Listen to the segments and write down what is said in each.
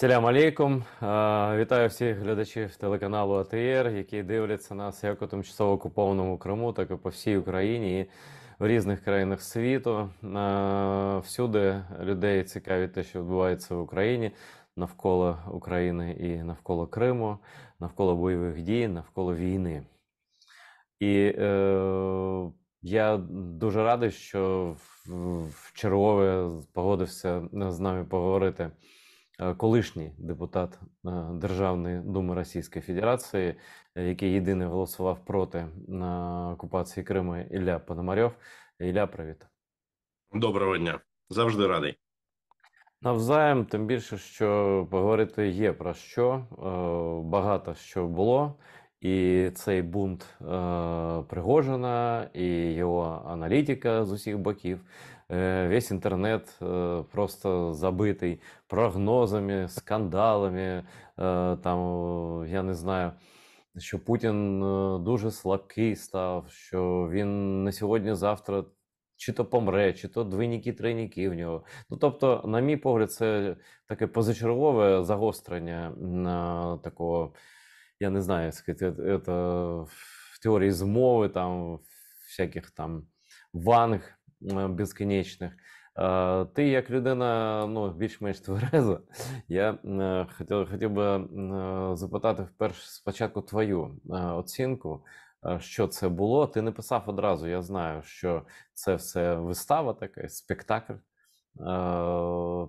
Салям алейкум. Вітаю всіх глядачів телеканалу АТР, які дивляться нас як у тимчасово окупованому Криму, так і по всій Україні і в різних країнах світу. Всюди людей цікавить те, що відбувається в Україні, навколо України і навколо Криму, навколо бойових дій, навколо війни. І я дуже радий, що в чергове погодився з нами поговорити колишній депутат Державної думи Російської Федерації, який єдиний голосував проти окупації Криму, Ілля Пономарьов. Ілля, привіт. Доброго дня. Завжди радий. Навзаєм, тим більше, що поговорити є про що, багато що було. І цей бунт Пригожина, і його аналітика з усіх боків. Весь інтернет просто забитий прогнозами, скандалами. Там, я не знаю, що Путін дуже слабкий став, що він на сьогодні-завтра чи то помре, чи то двійники-тройники в нього. Ну, тобто, на мій погляд, це таке позачергове загострення такого, я не знаю, як сказати, это в теорії змови, там, всяких там ванг безконечних. Ти, як людина, ну, більш-менш твереза, я хотів би запитати спочатку твою оцінку, що це було. Ти не писав одразу, я знаю, що це все вистава така, спектакль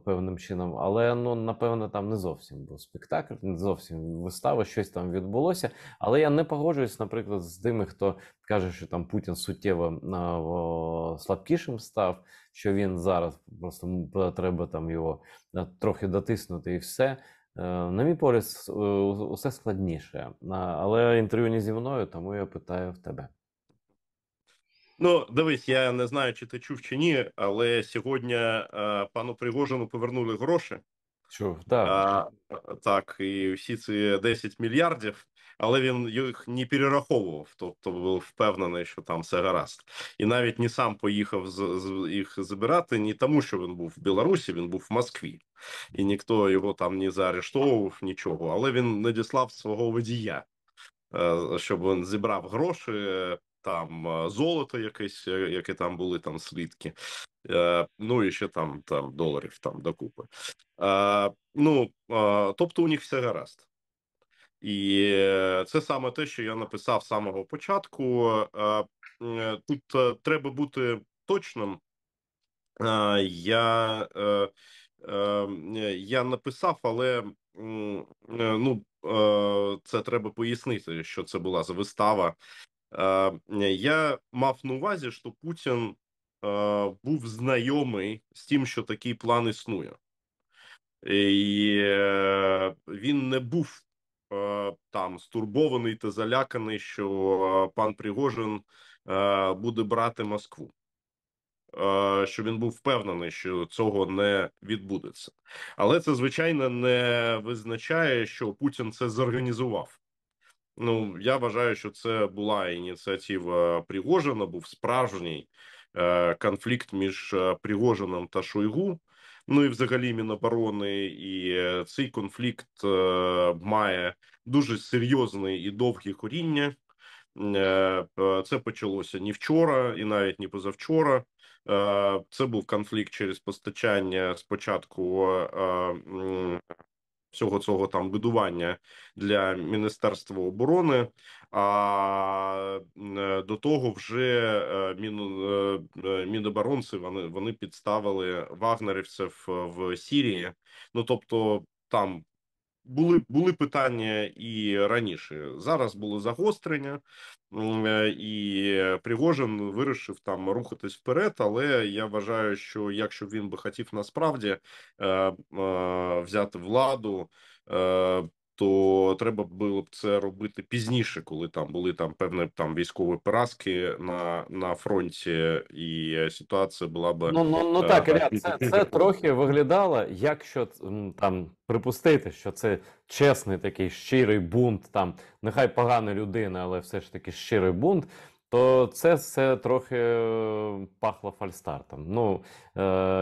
певним чином, але, ну, напевно, там не зовсім був спектакль, не зовсім вистава, щось там відбулося. Але я не погоджуюсь, наприклад, з тими, хто каже, що там Путін суттєво слабкішим став, що він зараз просто треба там його трохи дотиснути і все. На мій погляд, усе складніше. Але інтерв'ю не зі мною, тому я питаю в тебе. Ну, дивись, я не знаю, чи ти чув чи ні, але сьогодні пану Пригожину повернули гроші. Чув, так. Так, і всі ці 10 мільярдів, але він їх не перераховував, тобто був впевнений, що там все гаразд. І навіть не сам поїхав їх забирати, не тому, що він був в Білорусі, він був в Москві. І ніхто його там не заарештовував, нічого. Але він надіслав свого водія, щоб він зібрав гроші, там золото якесь, яке там були, там слідки, ну і ще там доларів там докупи. Тобто у них все гаразд. І це саме те, що я написав з самого початку. Тут треба бути точним. Я написав, але це треба пояснити, що це була за вистава. Я мав на увазі, що Путін був знайомий з тим, що такий план існує. І він не був там стурбований та заляканий, що пан Пригожин буде брати Москву. Що він був впевнений, що цього не відбудеться. Але це, звичайно, не визначає, що Путін це зорганізував. Ну, я вважаю, що це була ініціатива Пригожина, був справжній конфлікт між Пригожином та Шойгу. Ну і взагалі Міноборони, і цей конфлікт має дуже серйозне і довге коріння. Це почалося не вчора і навіть не позавчора. Це був конфлікт через постачання спочатку всього цього там будування для Міністерства оборони, а до того вже міноборонці вони підставили вагнерівців в Сирії. Ну, тобто там були питання і раніше. Зараз було загострення, і Пригожин вирішив там рухатись вперед, але я вважаю, що якщо він би хотів насправді взяти владу, то треба було б це робити пізніше, коли там були там певні там військові поразки на фронті, і ситуація була б Ну так, Ілля, це трохи виглядало, якщо там припустити, що це чесний такий щирий бунт, там нехай погана людина, але все ж таки щирий бунт, то це все трохи пахло фальстартом. Ну,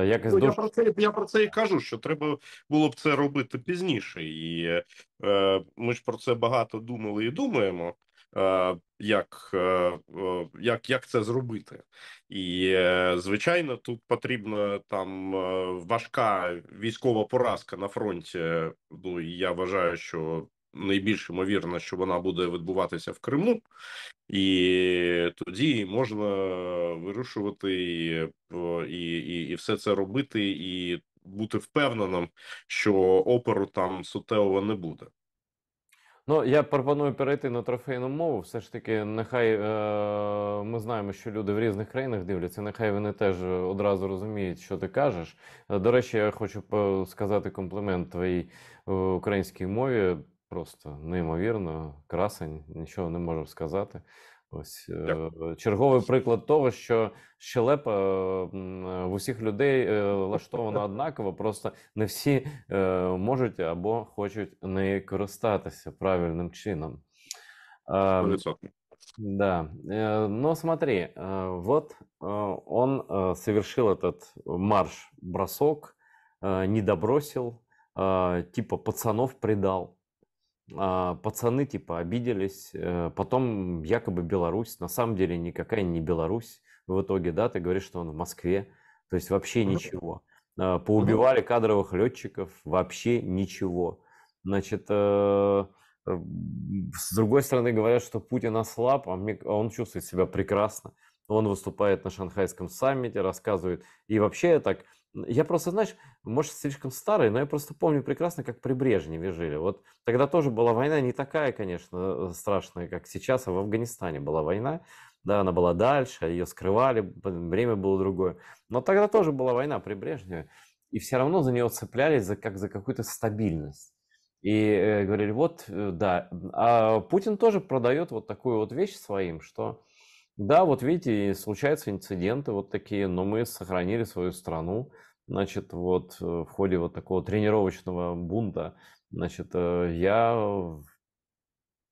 якось Ну, дуже. я про це і кажу, що треба було б це робити пізніше. І ми ж про це багато думали і думаємо, як це зробити. І, звичайно, тут потрібна там важка військова поразка на фронті. Ну, і я вважаю, що найбільш ймовірно, що вона буде відбуватися в Криму. І тоді можна вирушувати і все це робити, і бути впевненим, що опору там суттєво не буде. Ну, я пропоную перейти на трофейну мову. Все ж таки, нехай ми знаємо, що люди в різних країнах дивляться, нехай вони теж одразу розуміють, що ти кажеш. До речі, я хочу сказати комплімент твоїй українській мові. Просто неймовірно, красень, нічого не можу сказати. Ось черговий приклад того, що щелепа в усіх людей влаштована однаково, просто не всі можуть або хочуть нею користатися правильним чином. Ам, 100%. Да, но смотри, вот он совершил этот марш-бросок, не добросил, типа пацанов предал. Пацаны типа обиделись, потом якобы Беларусь, на самом деле никакая не Беларусь в итоге, да, ты говоришь, что он в Москве, то есть вообще Мгм. ничего. Мгм. Поубивали кадровых летчиков, вообще ничего. Значит, с другой стороны говорят, что Путин ослаб, а он чувствует себя прекрасно. Он выступает на шанхайском саммите, рассказывает. И вообще я так, я просто, знаешь, может, слишком старый, но я просто помню прекрасно, как при Брежневе жили. Вот тогда тоже была война не такая, конечно, страшная, как сейчас, а в Афганистане была война. Да, она была дальше, ее скрывали, время было другое. Но тогда тоже была война при Брежневе. И все равно за нее цеплялись как за какую-то стабильность. И говорили, вот, да. А Путин тоже продает вот такую вот вещь своим, что да, вот видите, и случаются инциденты вот такие, но мы сохранили свою страну. Значит, вот в ходе вот такого тренировочного бунта, значит, я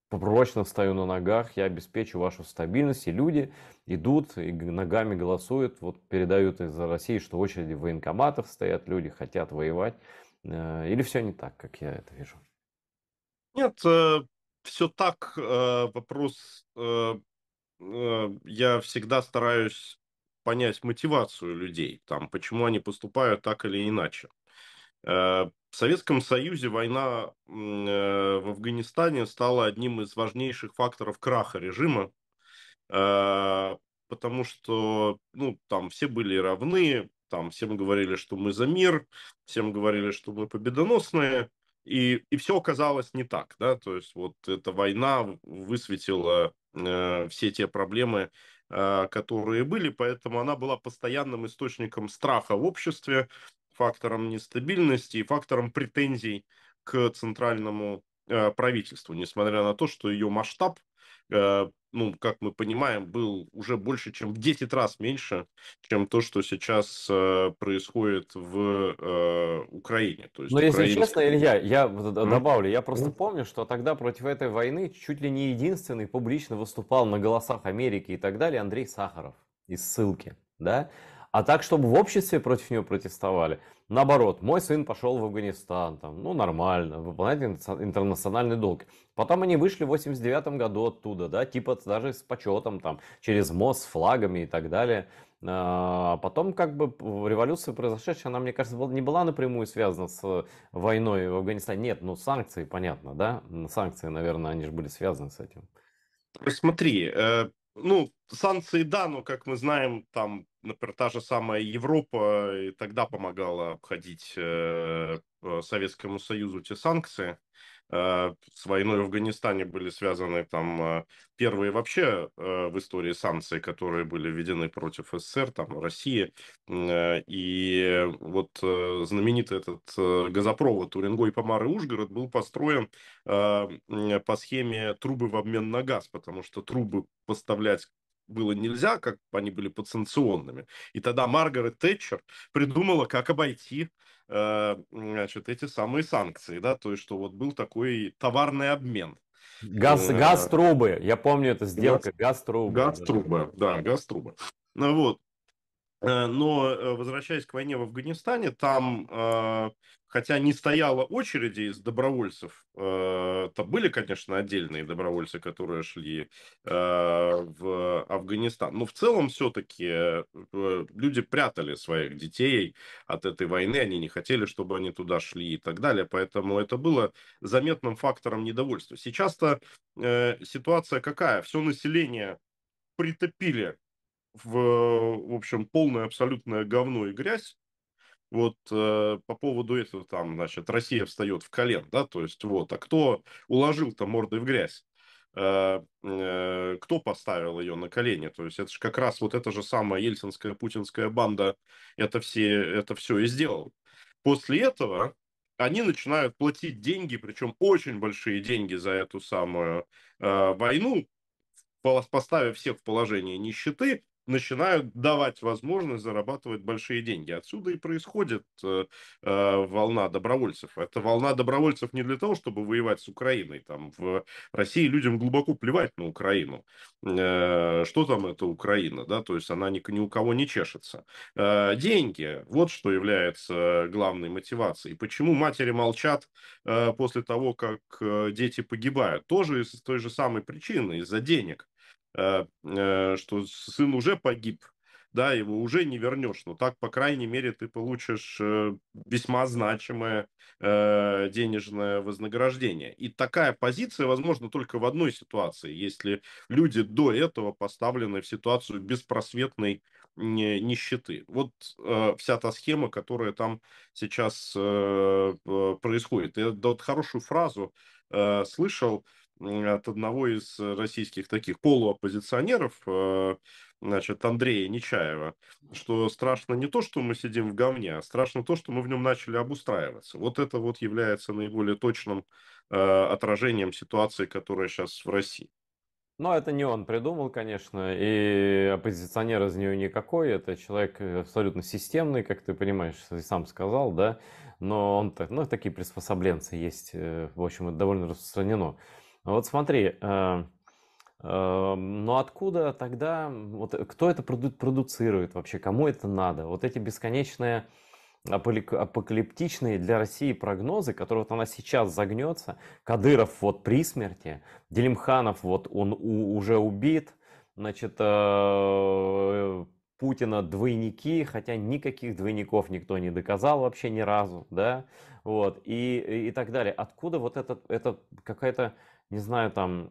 прочно стою на ногах, я обеспечу вашу стабильность, и люди идут и ногами голосуют, вот передают из России, что очереди в военкоматах стоят, люди хотят воевать. Или все не так, как я это вижу? Нет, все так. Вопрос, я всегда стараюсь понять мотивацию людей, там, почему они поступают так или иначе. В Советском Союзе война в Афганистане стала одним из важнейших факторов краха режима, э, потому что, ну, там все были равны, там всем говорили, что мы за мир, всем говорили, что мы победоносные, и все оказалось не так, да, то есть вот эта война высветила все те проблемы, которые были, поэтому она была постоянным источником страха в обществе, фактором нестабильности и фактором претензий к центральному правительству, несмотря на то, что ее масштаб, ну, как мы понимаем, был уже больше, чем в 10 раз меньше, чем то, что сейчас происходит в Украине. То Но есть если честно, украинские... Илья, я вот М? добавлю, я просто М? помню, что тогда против этой войны чуть ли не единственный публично выступал на «Голосах Америки» и так далее Андрей Сахаров из ссылки, да? А так, чтобы в обществе против него протестовали, наоборот, мой сын пошел в Афганистан, там, ну, нормально, выполнять интернациональный долг. Потом они вышли в 89 году оттуда, да, типа даже с почетом, там, через мост с флагами и так далее. А потом, как бы, революция произошедшая, она, мне кажется, не была напрямую связана с войной в Афганистане. Нет, ну санкции, понятно, да? Санкции, наверное, они же были связаны с этим. Смотри, ну, санкции, да, но, как мы знаем, там, например, та же самая Европа и тогда помогала обходить Советскому Союзу те санкции. С войной в Афганистане были связаны там первые вообще в истории санкции, которые были введены против СССР, там, России. И вот знаменитый этот газопровод Уренгой, Помар и Ужгород был построен по схеме трубы в обмен на газ, потому что трубы поставлять было нельзя, как они были подсанкционными. И тогда Маргарет Тэтчер придумала, как обойти значит, эти самые санкции, да, то есть, что вот был такой товарный обмен. Газ-трубы. Я помню эту сделку. Газ, Газ-трубы. Да. газ-трубы, да, газ-трубы. Ну вот. Но, возвращаясь к войне в Афганистане, там, хотя не стояла очереди из добровольцев, то были, конечно, отдельные добровольцы, которые шли в Афганистан. Но в целом все-таки люди прятали своих детей от этой войны, они не хотели, чтобы они туда шли и так далее. Поэтому это было заметным фактором недовольства. Сейчас-то ситуация какая? Все население притопили в общем, полное абсолютное говно и грязь. Вот по поводу этого там, значит, Россия встает в колен, да, то есть вот, а кто уложил-то мордой в грязь? Кто поставил ее на колени? То есть это же как раз вот эта же самая ельцинская, путинская банда это все и сделал. После этого они начинают платить деньги, причем очень большие деньги за эту самую войну, поставив всех в положение нищеты, начинают давать возможность зарабатывать большие деньги. Отсюда и происходит волна добровольцев. Это волна добровольцев не для того, чтобы воевать с Украиной. Там в России людям глубоко плевать на Украину. Что там это Украина, да, то есть она ни у кого не чешется. Деньги, вот что является главной мотивацией. Почему матери молчат после того, как дети погибают? Тоже из той же самой причины, из-за денег, что сын уже погиб, да, его уже не вернешь, но так, по крайней мере, ты получишь весьма значимое денежное вознаграждение. И такая позиция возможна только в одной ситуации, если люди до этого поставлены в ситуацию беспросветной нищеты. Вот вся та схема, которая там сейчас происходит. Я вот хорошую фразу слышал от одного из российских таких полуоппозиционеров, значит, Андрея Нечаева, что страшно не то, что мы сидим в говне, а страшно то, что мы в нем начали обустраиваться. Вот это вот является наиболее точным отражением ситуации, которая сейчас в России. Но это не он придумал, конечно, и оппозиционер из нее никакой. Это человек абсолютно системный, как ты понимаешь, ты сам сказал, да. Но он так, ну, такие приспособленцы есть, в общем, это довольно распространено. Вот смотри, но откуда тогда, вот кто это продуцирует вообще, кому это надо? Вот эти бесконечные апокалиптичные для России прогнозы, которые вот она сейчас загнется. Кадыров вот при смерти, Делимханов вот он уже убит, значит, Путина двойники, хотя никаких двойников никто не доказал вообще ни разу, да, вот, и так далее. Откуда вот это какая-то, не знаю, там,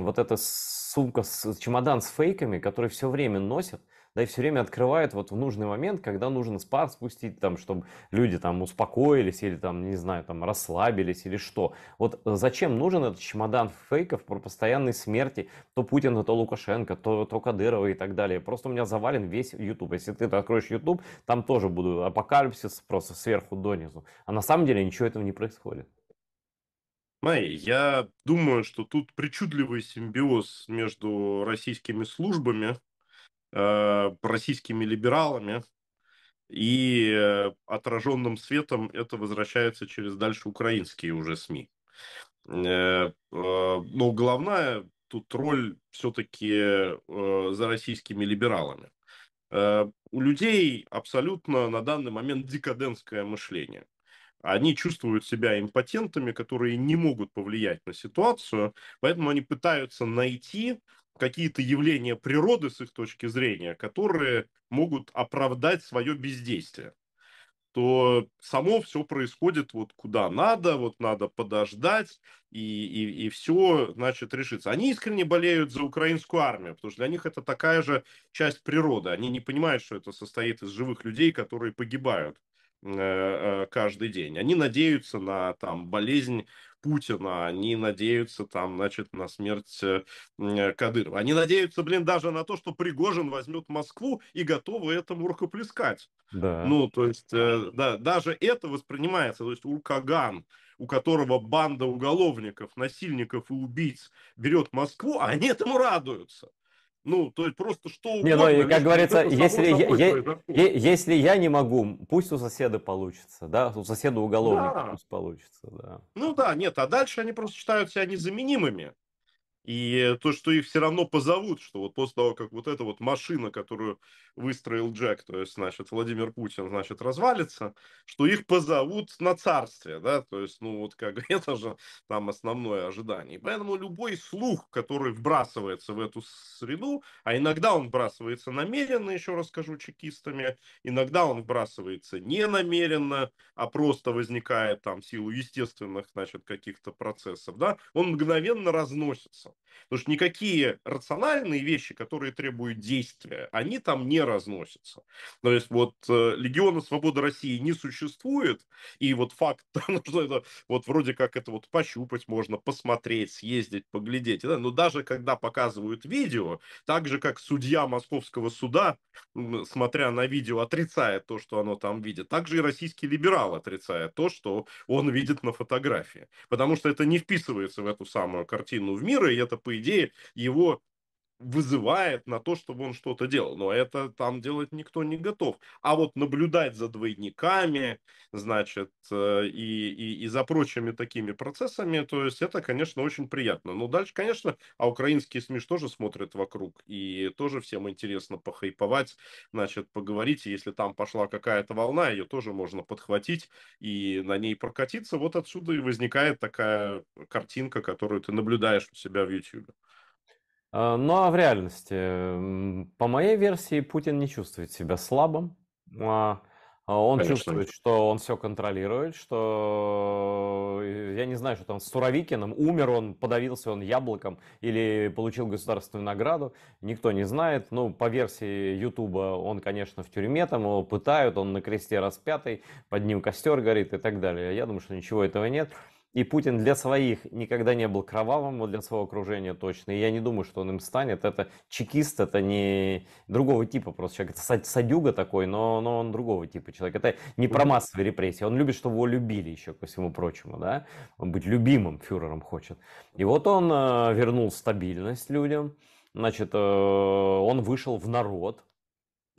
вот эта сумка, чемодан с фейками, который все время носят, да, и все время открывает вот в нужный момент, когда нужно спад спустить, там, чтобы люди там успокоились или там, не знаю, там расслабились или что. Вот зачем нужен этот чемодан фейков про постоянной смерти то Путина, то Лукашенко, то Кадырова и так далее. Просто у меня завален весь YouTube. Если ты откроешь YouTube, там тоже буду апокалипсис просто сверху донизу. А на самом деле ничего этого не происходит. Мэй, я думаю, что тут причудливый симбиоз между российскими службами, российскими либералами и отраженным светом это возвращается через дальше украинские уже СМИ. Но главная тут роль все-таки за российскими либералами. У людей абсолютно на данный момент декадентское мышление. Они чувствуют себя импотентами, которые не могут повлиять на ситуацию, поэтому они пытаются найти какие-то явления природы с их точки зрения, которые могут оправдать свое бездействие. То само все происходит вот куда надо, вот надо подождать, и все, значит, решится. Они искренне болеют за украинскую армию, потому что для них это такая же часть природы. Они не понимают, что это состоит из живых людей, которые погибают каждый день. Они надеются на там болезнь Путина, они надеются там, значит, на смерть Кадырова. Они надеются, блин, даже на то, что Пригожин возьмет Москву и готовы этому рукоплескать. Да, Ну, то есть, да, даже это воспринимается, то есть Уркаган, у которого банда уголовников, насильников и убийц берет Москву, а они этому радуются. Ну, то есть просто что Не, ну угодно, и, как лишь бы вот говорится, это само собой произошло. если я не могу, пусть у соседа получится, да, у соседа уголовника Да, пусть получится, да. ну да, нет, а дальше они просто считают себя незаменимыми. И то, что их все равно позовут, что вот после того, как вот эта вот машина, которую выстроил Джек, то есть, значит, Владимир Путин, значит, развалится, что их позовут на царствие, да, то есть, ну, вот как бы это же там основное ожидание. И поэтому любой слух, который вбрасывается в эту среду, а иногда он вбрасывается намеренно, еще раз скажу, чекистами, иногда он вбрасывается не намеренно, а просто возникает там в силу естественных, значит, каких-то процессов, да, он мгновенно разносится. Потому что никакие рациональные вещи, которые требуют действия, они там не разносятся. То есть вот Легиона Свободы России не существует, и вот факт, ну, что это вот вроде как это вот пощупать можно, посмотреть, съездить, поглядеть. Да? Но даже когда показывают видео, так же как судья Московского суда, смотря на видео, отрицает то, что оно там видит, так же и российский либерал отрицает то, что он видит на фотографии. Потому что это не вписывается в эту самую картину в мира, и это, по идее, его вызывает на то, чтобы он что-то делал. Но это там делать никто не готов. А вот наблюдать за двойниками, значит, и за прочими такими процессами, то есть это, конечно, очень приятно. Но дальше, конечно, а украинские СМИ ж тоже смотрят вокруг, и тоже всем интересно похайповать, значит, поговорить. И если там пошла какая-то волна, ее тоже можно подхватить и на ней прокатиться. Вот отсюда и возникает такая картинка, которую ты наблюдаешь у себя в YouTube. Ну, а в реальности, по моей версии, Путин не чувствует себя слабым. А, Он Конечно. чувствует, что он все контролирует, что, я не знаю, что там с Суровикиным, умер он, подавился он яблоком или получил государственную награду, никто не знает. Ну, по версии Ютуба, он, конечно, в тюрьме, там его пытают, он на кресте распятый, под ним костер горит и так далее. Я думаю, что ничего этого нет. И Путин для своих никогда не был кровавым, вот для своего окружения точно. И я не думаю, что он им станет. Это чекист, это не другого типа просто человек. Это садюга такой, но он другого типа человек. Это не про массовые репрессии. Он любит, чтобы его любили еще, ко всему прочему, да. Он быть любимым фюрером хочет. И вот он вернул стабильность людям. Значит, он вышел в народ.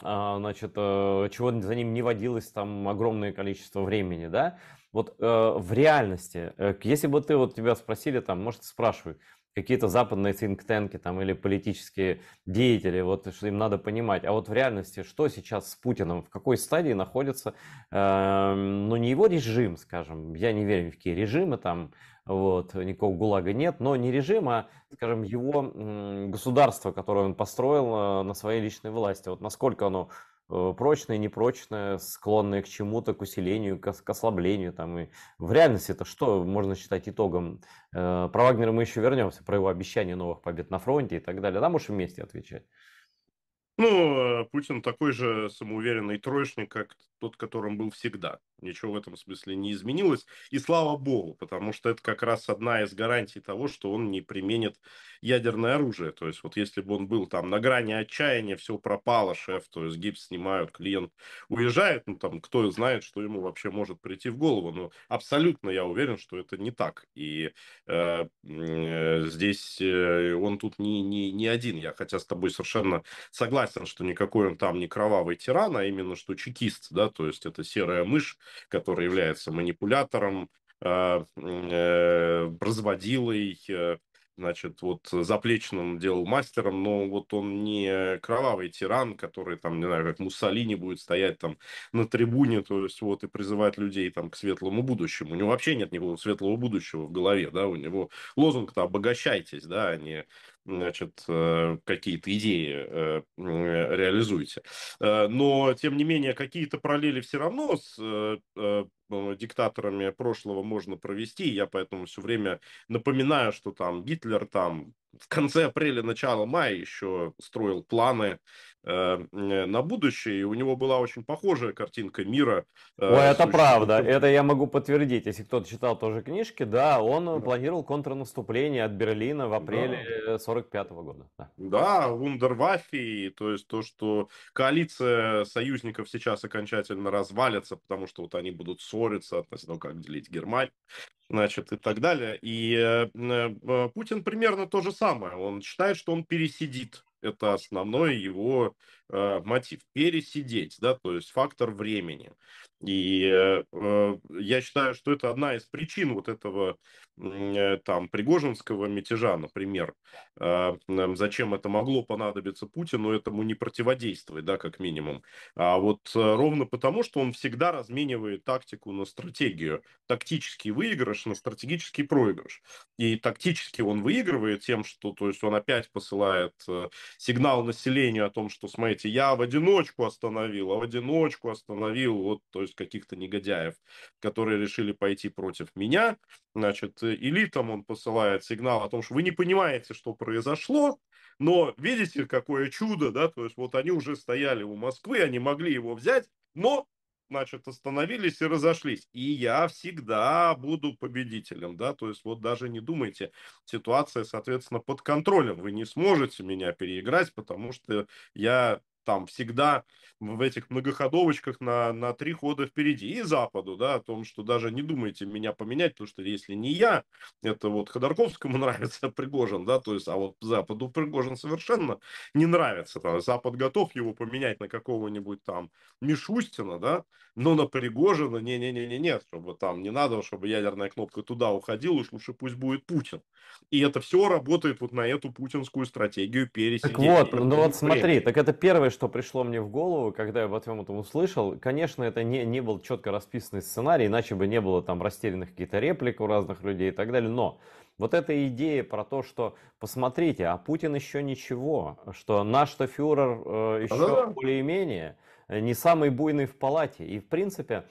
Значит, чего за ним не водилось там огромное количество времени, да. Вот в реальности, если бы ты, вот тебя спросили, там, может, спрашивай, какие-то западные think-танки там или политические деятели, вот что им надо понимать, а вот в реальности, что сейчас с Путиным, в какой стадии находится, ну, не его режим, скажем, я не верю ни в какие режимы там, вот, никакого ГУЛАГа нет, но не режим, а, скажем, его государство, которое он построил на своей личной власти, вот насколько оно прочное, непрочное, склонное к чему-то, к усилению, к ослаблению, там, и в реальности это что можно считать итогом? Про Вагнера мы еще вернемся, про его обещание новых побед на фронте и так далее, да, можешь вместе отвечать. Ну, Путин такой же самоуверенный троечник, как тот, которым был всегда. Ничего в этом смысле не изменилось. И слава богу, потому что это как раз одна из гарантий того, что он не применит ядерное оружие. То есть вот если бы он был там на грани отчаяния, все пропало, шеф, то есть гипс снимают, клиент уезжает, ну там кто знает, что ему вообще может прийти в голову. Но абсолютно я уверен, что это не так. И здесь он тут не один. Я хотя с тобой совершенно согласен, что никакой он там не кровавый тиран, а именно что чекист, да, то есть это серая мышь, которая является манипулятором, разводилой, значит, вот заплечным делал мастером, но вот он не кровавый тиран, который там, не знаю, как Муссолини будет стоять там на трибуне, то есть вот и призывать людей там к светлому будущему. У него вообще нет никакого светлого будущего в голове, да, у него лозунг-то обогащайтесь, да, а не, значит, какие-то идеи реализуйте. Но, тем не менее, какие-то параллели все равно с диктаторами прошлого можно провести. Я поэтому все время напоминаю, что там Гитлер там в конце апреля, начало мая еще строил планы на будущее, и у него была очень похожая картинка мира Ой, это существует. правда, это я могу подтвердить, если кто-то читал тоже книжки, да, он планировал контрнаступление от Берлина в апреле Да. 45 года, да. Да, вундерваффе, то есть то, что коалиция союзников сейчас окончательно развалится, потому что вот они будут ссориться относительно того, как делить Германию, значит, и так далее. И Путин примерно то же самое. Он считает, что он пересидит. Это основной его мотив. Пересидеть, да, то есть фактор времени. И я считаю, что это одна из причин вот этого там Пригожинского мятежа, например. Зачем это могло понадобиться Путину, этому не противодействовать, да, как минимум. А вот ровно потому, что он всегда разменивает тактику на стратегию. Тактический выигрыш на стратегический проигрыш. И тактически он выигрывает тем, что, то есть, он опять посылает сигнал населению о том, что, смотрите, я в одиночку остановил, вот, то есть, каких-то негодяев, которые решили пойти против меня. Значит, элитам он посылает сигнал о том, что вы не понимаете, что произошло, но видите, какое чудо, да, то есть, вот они уже стояли у Москвы, они могли его взять, но значит, остановились и разошлись. И я всегда буду победителем, да, то есть вот даже не думайте, ситуация, соответственно, под контролем. Вы не сможете меня переиграть, потому что я там всегда в этих многоходовочках на 3 хода впереди. И Западу, да, о том, что даже не думайте меня поменять, потому что если не я, это вот Ходорковскому нравится Пригожин, да, то есть, а вот Западу Пригожин совершенно не нравится. Там, Запад готов его поменять на какого-нибудь там Мишустина, да, но на Пригожина не-не-не-не, чтобы там не надо, чтобы ядерная кнопка туда уходила, уж лучше пусть будет Путин. И это все работает вот на эту путинскую стратегию Так пересидеть вот, ну вот время. смотри, так это первое, что пришло мне в голову, когда я об этом услышал. Конечно, это не был четко расписанный сценарий, иначе бы не было там растерянных каких-то реплик у разных людей и так далее. Но вот эта идея про то, что посмотрите, а Путин еще ничего, что наш-то фюрер еще Да-да-да. более-менее не самый буйный в палате. И в принципе,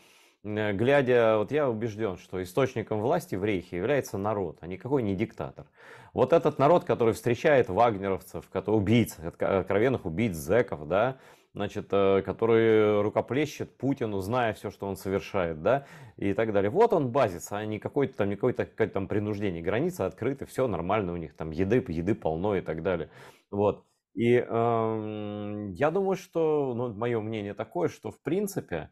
глядя, вот я убежден, что источником власти в Рейхе является народ, а никакой не диктатор. Вот этот народ, который встречает вагнеровцев, убийц, откровенных убийц, зэков, да, значит, который рукоплещет Путину, зная все, что он совершает, да, и так далее. Вот он базис, а не какое-то там принуждение. Границы открыты, все нормально у них, там еды полно и так далее. Вот. И я думаю, что, ну, мое мнение такое, что в принципе,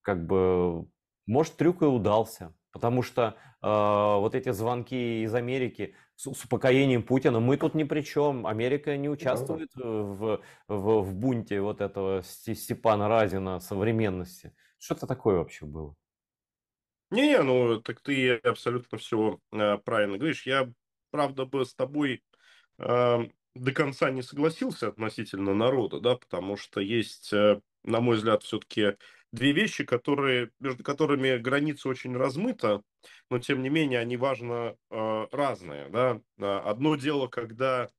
как бы, может, трюк и удался. Потому что вот эти звонки из Америки с упокоением Путина, мы тут ни при чем. Америка не Да-да. участвует в бунте вот этого Степана Разина современности. Что-то такое вообще было. Не-не, ну так ты абсолютно все правильно говоришь. Я, правда, бы с тобой до конца не согласился относительно народа, да, потому что есть, на мой взгляд, все-таки две вещи, которые, между которыми граница очень размыта, но тем не менее они важно разные, да. Одно дело, когда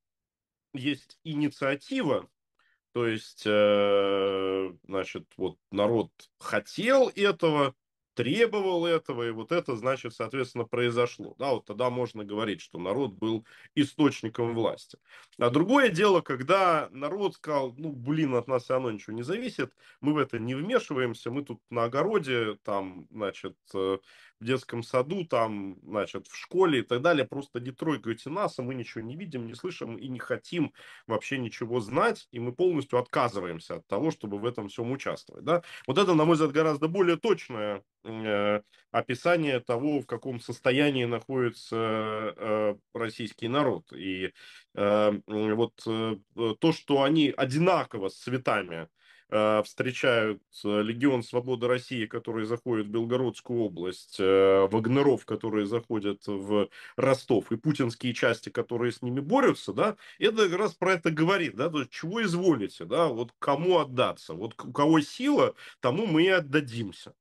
есть инициатива, то есть, значит, вот народ хотел этого, требовал этого, и вот это, значит, соответственно, произошло. Да, вот тогда можно говорить, что народ был источником власти. А другое дело, когда народ сказал, ну, блин, от нас все равно ничего не зависит, мы в это не вмешиваемся, мы тут на огороде, там, значит, в детском саду, там, значит, в школе и так далее, просто не трогайте нас, а мы ничего не видим, не слышим и не хотим вообще ничего знать, и мы полностью отказываемся от того, чтобы в этом всем участвовать. Да? Вот это, на мой взгляд, гораздо более точное описание того, в каком состоянии находится российский народ. И вот то, что они одинаково с цветами встречают Легион Свободы России, который заходит в Белгородскую область, вагнеров, которые заходят в Ростов, и путинские части, которые с ними борются, да, это как раз про это говорит, да, то есть чего изволите, да, вот кому отдаться, вот у кого сила, тому мы и отдадимся.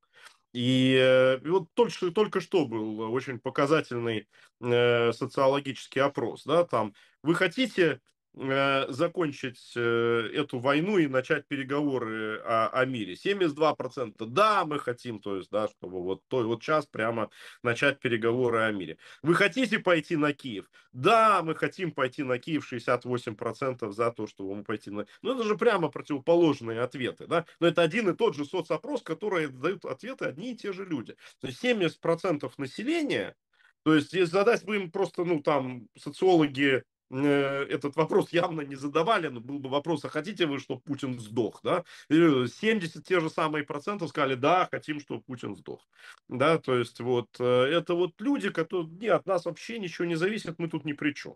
И вот только что был очень показательный социологический опрос, да, там, вы хотите закончить эту войну и начать переговоры о мире? 72% да, мы хотим, то есть, да, чтобы вот сейчас прямо начать переговоры о мире. Вы хотите пойти на Киев? Да, мы хотим пойти на Киев, 68% за то, чтобы мы пойти на... Ну, это же прямо противоположные ответы, да? Но это один и тот же соцопрос, который дают ответы одни и те же люди. То есть 70% населения, то есть если задать бы им просто, ну, там, социологи этот вопрос явно не задавали, но был бы вопрос, а хотите вы, чтобы Путин сдох, да? И 70 те же самые процентов сказали, да, хотим, чтобы Путин сдох. Да, то есть вот это вот люди, которые, не, от нас вообще ничего не зависит, мы тут ни при чем.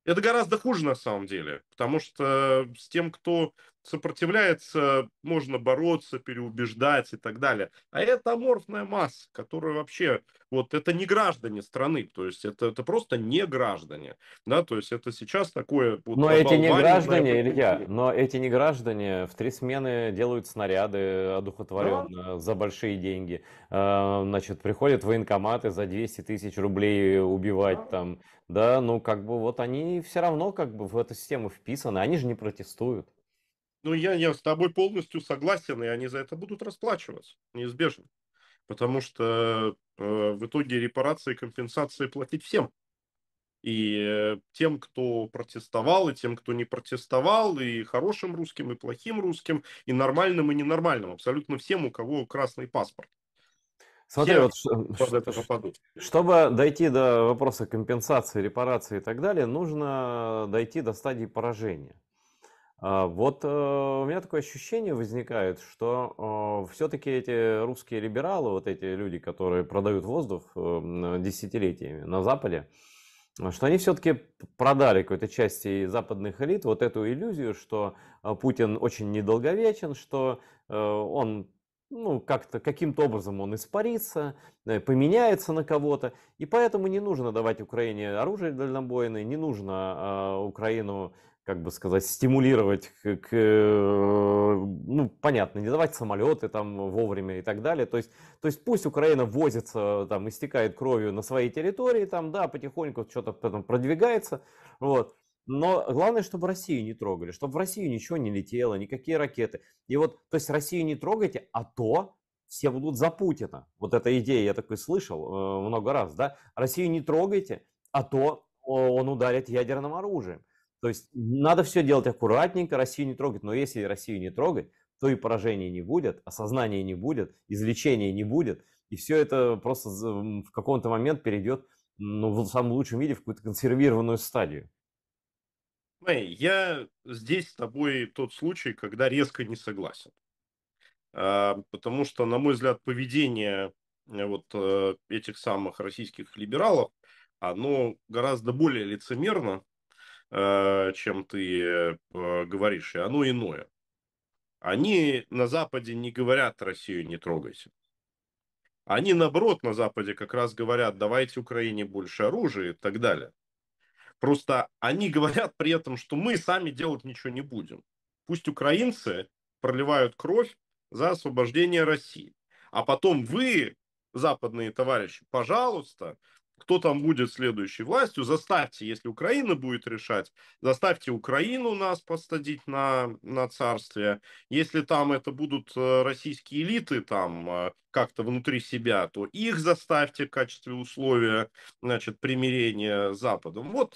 Это гораздо хуже на самом деле, потому что с тем, кто сопротивляется, можно бороться, переубеждать и так далее. А это аморфная масса, которая вообще, вот это не граждане страны, то есть это просто не граждане, да, то есть это сейчас такое вот Но эти не оболваненное граждане, Илья, поведение. но эти не граждане в 3 смены делают снаряды Да, одухотворенно за большие деньги. Значит, приходят военкоматы за 200 тысяч рублей убивать да. там. Да, ну как бы вот они все равно как бы в эту систему вписаны, они же не протестуют. Ну, я с тобой полностью согласен, и они за это будут расплачиваться, неизбежно. Потому что в итоге репарации и компенсации платить всем. И тем, кто протестовал, и тем, кто не протестовал, и хорошим русским, и плохим русским, и нормальным, и ненормальным. Абсолютно всем, у кого красный паспорт. Смотри, Все вот под это попадут. чтобы дойти до вопроса компенсации, репарации и так далее, нужно дойти до стадии поражения. Вот у меня такое ощущение возникает, что все-таки эти русские либералы, вот эти люди, которые продают воздух десятилетиями на Западе, что они все-таки продали какой-то части западных элит вот эту иллюзию, что Путин очень недолговечен, что он ну, как-то, каким-то образом он испарится, поменяется на кого-то, и поэтому не нужно давать Украине оружие дальнобойное, не нужно Украину, как бы сказать, стимулировать ну, понятно, не давать самолеты там вовремя и так далее. То есть пусть Украина возится, там, истекает кровью на своей территории, там, да, потихоньку что-то потом продвигается, вот. Но главное, чтобы Россию не трогали, чтобы в Россию ничего не летело, никакие ракеты. И вот, то есть Россию не трогайте, а то все будут за Путина. Вот эта идея, я такой слышал много раз, да. Россию не трогайте, а то он ударит ядерным оружием. То есть надо все делать аккуратненько, Россию не трогать. Но если Россию не трогать, то и поражения не будет, осознания не будет, излечения не будет. И все это просто в каком-то момент перейдет, ну, в самом лучшем виде, в какую-то консервированную стадию. Смотри, я здесь с тобой тот случай, когда резко не согласен. Потому что, на мой взгляд, поведение этих самых российских либералов, оно гораздо более лицемерно, чем ты говоришь, и оно иное. Они на Западе не говорят Россию не трогайте. Они, наоборот, на Западе как раз говорят, давайте Украине больше оружия и так далее. Просто они говорят при этом, что мы сами делать ничего не будем. Пусть украинцы проливают кровь за освобождение России. А потом вы, западные товарищи, пожалуйста, кто там будет следующей властью, заставьте, если Украина будет решать, заставьте Украину нас посадить на царствие. Если там это будут российские элиты там как-то внутри себя, то их заставьте в качестве условия, значит, примирения с Западом. Вот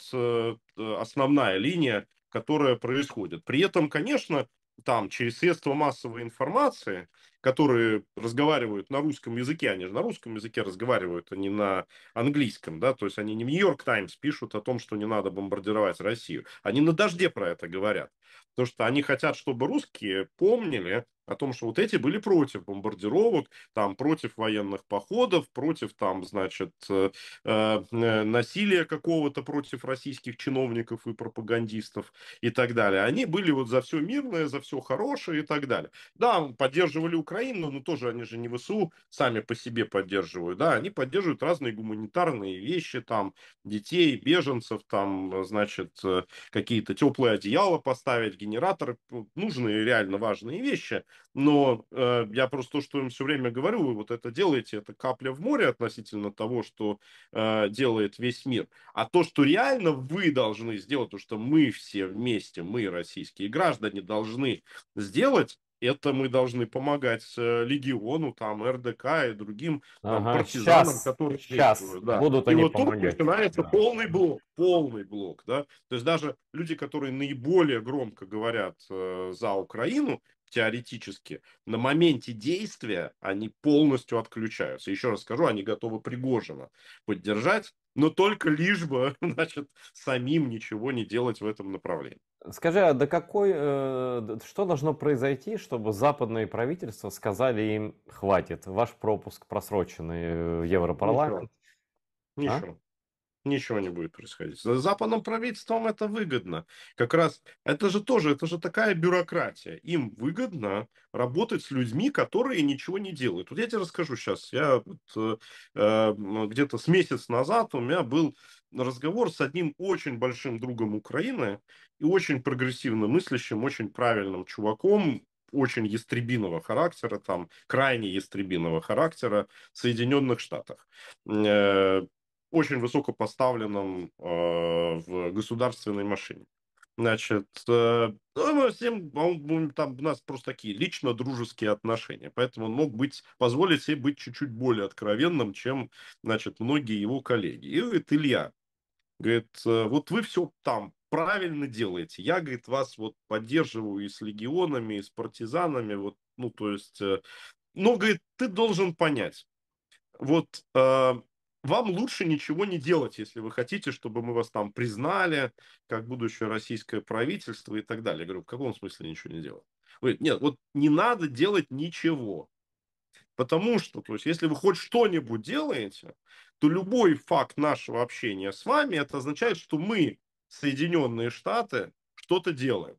основная линия, которая происходит. При этом, конечно, там через средства массовой информации, которые разговаривают на русском языке, они же на русском языке разговаривают, а не на английском, да, то есть они не в Нью-Йорк Таймс пишут о том, что не надо бомбардировать Россию, они на дожде про это говорят, потому что они хотят, чтобы русские помнили о том, что вот эти были против бомбардировок, там, против военных походов, против, там, значит, насилия какого-то против российских чиновников и пропагандистов и так далее. Они были вот за все мирное, за все хорошее и так далее. Да, поддерживали Украину, но тоже они же не ВСУ сами по себе поддерживают, да, они поддерживают разные гуманитарные вещи, там, детей, беженцев, там, значит, какие-то теплые одеяла поставить, генераторы, нужные реально важные вещи, но я просто то, что им все время говорю, вы вот это делаете, это капля в море относительно того, что делает весь мир. А то, что реально вы должны сделать, то, что мы все вместе, мы, российские граждане, должны сделать, это мы должны помогать Легиону, там, РДК и другим там Ага, партизанам, сейчас, которые сейчас действуют, да. будут И они вот тут помогать. начинается Да. полный блок, да. То есть даже люди, которые наиболее громко говорят за Украину, теоретически, на моменте действия они полностью отключаются. Еще раз скажу, они готовы Пригожина поддержать, но только лишь бы, значит, самим ничего не делать в этом направлении. Скажи, а что должно произойти, чтобы западные правительства сказали им, хватит, ваш пропуск просроченный в Ничего, Европарламент, а? ничего. Ничего не будет происходить. За западным правительством это выгодно. Как раз это же тоже, это же такая бюрократия. Им выгодно работать с людьми, которые ничего не делают. Вот я тебе расскажу сейчас. Я вот, где-то с месяц назад у меня был разговор с одним очень большим другом Украины и очень прогрессивно мыслящим, очень правильным чуваком, очень ястребиного характера, там, крайне ястребиного характера в Соединенных Штатах. Э, Очень высокопоставленном в государственной машине. Значит, ну, мы всем, там у нас просто такие лично дружеские отношения, поэтому он мог быть, позволить себе быть чуть-чуть более откровенным, чем, значит, многие его коллеги. И говорит, Илья, говорит, вот вы все там правильно делаете, я, говорит, вас вот поддерживаю и с легионами, и с партизанами, вот, ну, то есть, но, говорит, ты должен понять, вот вам лучше ничего не делать, если вы хотите, чтобы мы вас там признали, как будущее российское правительство и так далее. Я говорю, в каком смысле ничего не делать? Говорит, нет, вот не надо делать ничего. Потому что, то есть, если вы хоть что-нибудь делаете, то любой факт нашего общения с вами, это означает, что мы, Соединенные Штаты, что-то делаем.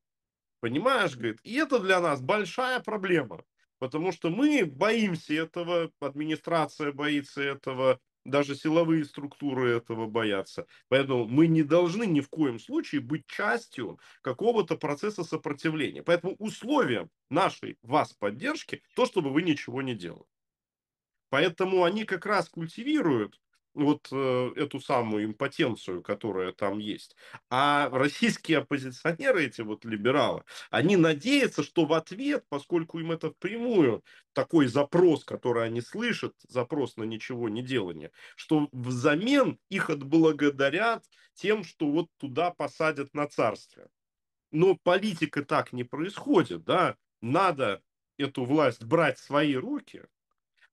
Понимаешь, говорит, и это для нас большая проблема, потому что мы боимся этого, администрация боится этого, даже силовые структуры этого боятся. Поэтому мы не должны ни в коем случае быть частью какого-то процесса сопротивления. Поэтому условием нашей вас поддержки то, чтобы вы ничего не делали. Поэтому они как раз культивируют вот эту самую импотенцию, которая там есть. А российские оппозиционеры, эти вот либералы, они надеются, что в ответ, поскольку им это впрямую такой запрос, который они слышат, запрос на ничего не делание, что взамен их отблагодарят тем, что вот туда посадят на царствие. Но политика так не происходит, да, надо эту власть брать в свои руки,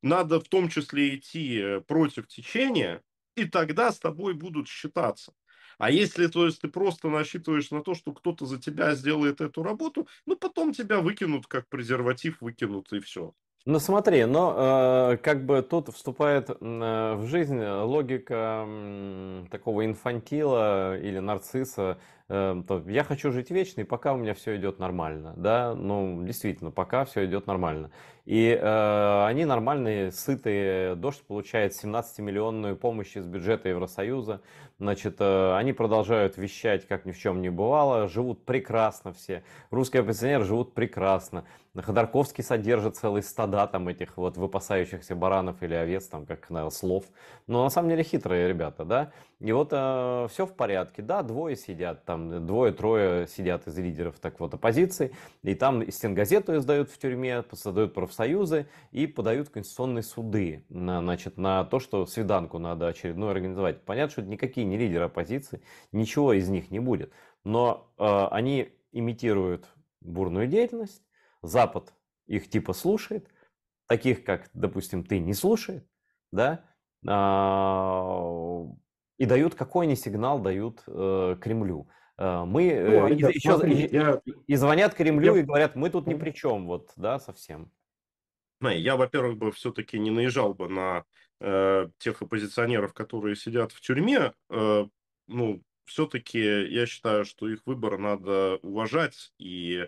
надо в том числе идти против течения, и тогда с тобой будут считаться. А если, то есть, ты просто насчитываешь на то, что кто-то за тебя сделает эту работу, ну, потом тебя выкинут, как презерватив выкинут, и все. Ну смотри, но как бы тут вступает в жизнь логика такого инфантила или нарцисса. Я хочу жить вечно, и пока у меня все идет нормально, да, ну действительно, пока все идет нормально. И они нормальные, сытые, Дождь получает 17-миллионную помощь из бюджета Евросоюза, значит, они продолжают вещать, как ни в чем не бывало, живут прекрасно все, русские оппозиционеры живут прекрасно. Ходорковский содержит целые стада там этих вот выпасающихся баранов или овец, там как слов. Но на самом деле хитрые ребята, да. И вот все в порядке, да, двое сидят, там двое-трое сидят из лидеров так вот оппозиции, и там стенгазету издают в тюрьме, создают профсоюзы и подают конституционные суды значит, на то, что свиданку надо очередную организовать. Понятно, что это никакие не лидеры оппозиции, ничего из них не будет. Но они имитируют бурную деятельность, Запад их типа слушает, таких как, допустим, ты не слушает, да, а, и дают какой они сигнал дают Кремлю. Мы Ну, и, Айдар, еще, смотри, и звонят Кремлю я, и говорят, мы тут ни при чем, вот, да, совсем. я, во-первых, бы все-таки не наезжал бы на тех оппозиционеров, которые сидят в тюрьме. Ну, все-таки я считаю, что их выбор надо уважать, и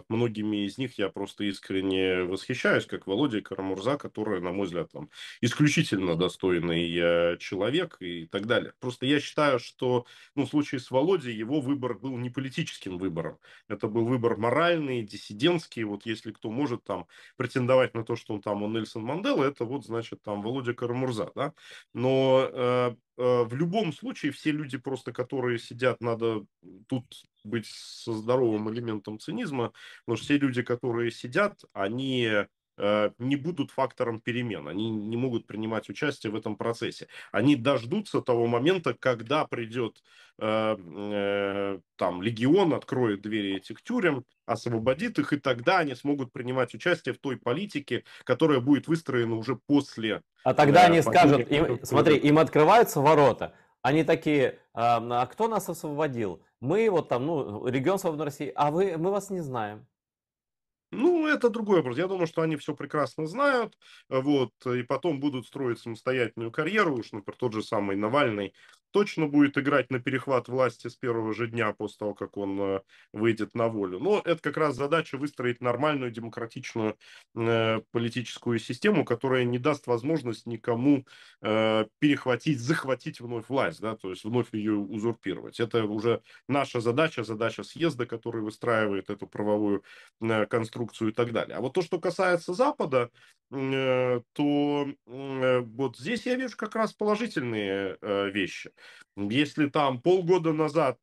многими из них я просто искренне восхищаюсь, как Володя Карамурза, который, на мой взгляд, там, исключительно достойный человек и так далее. Просто я считаю, что ну, в случае с Володей его выбор был не политическим выбором. Это был выбор моральный, диссидентский. Вот если кто может там претендовать на то, что он Нельсон Мандела, это вот, значит, там Володя Карамурза, да. Но в любом случае все люди просто, которые сидят, надо тут быть со здоровым элементом цинизма, потому что все люди, которые сидят, они не будут фактором перемен, они не могут принимать участие в этом процессе. Они дождутся того момента, когда придет там легион, откроет двери этих тюрем, освободит их, и тогда они смогут принимать участие в той политике, которая будет выстроена уже после А тогда они падения. скажут, смотри, им открываются ворота, они такие, а кто нас освободил? Мы вот там, ну, регион Свободной России, а мы вас не знаем. Ну, это другой вопрос. Я думаю, что они все прекрасно знают, вот, и потом будут строить самостоятельную карьеру, уж, например, тот же самый Навальный, точно будет играть на перехват власти с первого же дня после того, как он выйдет на волю. Но это как раз задача выстроить нормальную демократичную политическую систему, которая не даст возможность никому перехватить, захватить вновь власть, да, то есть вновь ее узурпировать. Это уже наша задача, задача съезда, который выстраивает эту правовую конструкцию и так далее. А вот то, что касается Запада, то вот здесь я вижу как раз положительные вещи. Если там полгода назад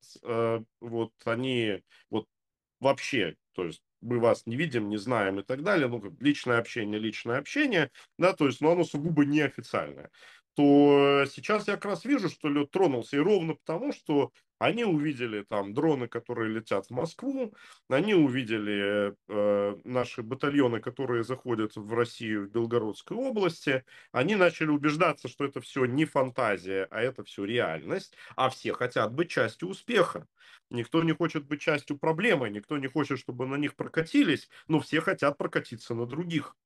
вот они вот вообще, то есть мы вас не видим, не знаем и так далее, ну, как личное общение, да, то есть, но оно сугубо неофициальное, то сейчас я как раз вижу, что лед тронулся, и ровно потому, что они увидели там дроны, которые летят в Москву, они увидели наши батальоны, которые заходят в Россию, в Белгородской области, они начали убеждаться, что это все не фантазия, а это все реальность, а все хотят быть частью успеха. Никто не хочет быть частью проблемы, никто не хочет, чтобы на них прокатились, но все хотят прокатиться на других.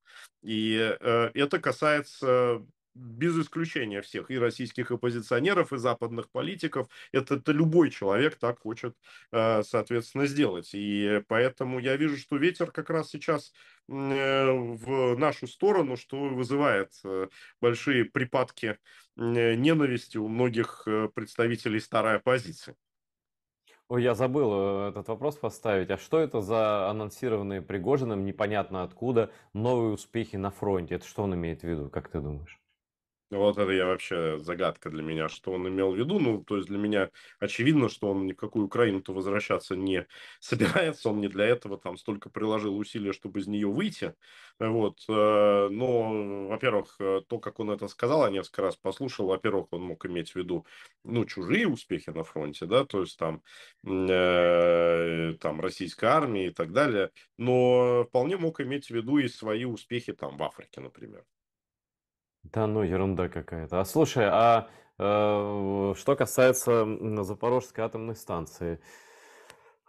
И это касается без исключения всех, и российских оппозиционеров, и западных политиков. Это любой человек так хочет, соответственно, сделать. И поэтому я вижу, что ветер как раз сейчас в нашу сторону, что вызывает большие припадки ненависти у многих представителей старой оппозиции. Ой, я забыл этот вопрос поставить. А что это за анонсированные Пригожиным, непонятно откуда, новые успехи на фронте? Это что он имеет в виду, как ты думаешь? Вот это я вообще загадка для меня, что он имел в виду. Ну, то есть для меня очевидно, что он ни в какую Украину-то возвращаться не собирается. Он не для этого там столько приложил усилия, чтобы из нее выйти. Вот. Но, во-первых, то, как он это сказал, я несколько раз послушал. Во-первых, он мог иметь в виду, ну, чужие успехи на фронте, да, то есть там российской армии и так далее. Но вполне мог иметь в виду и свои успехи там в Африке, например. Да ну, ерунда какая-то. А слушай, что касается Запорожской атомной станции,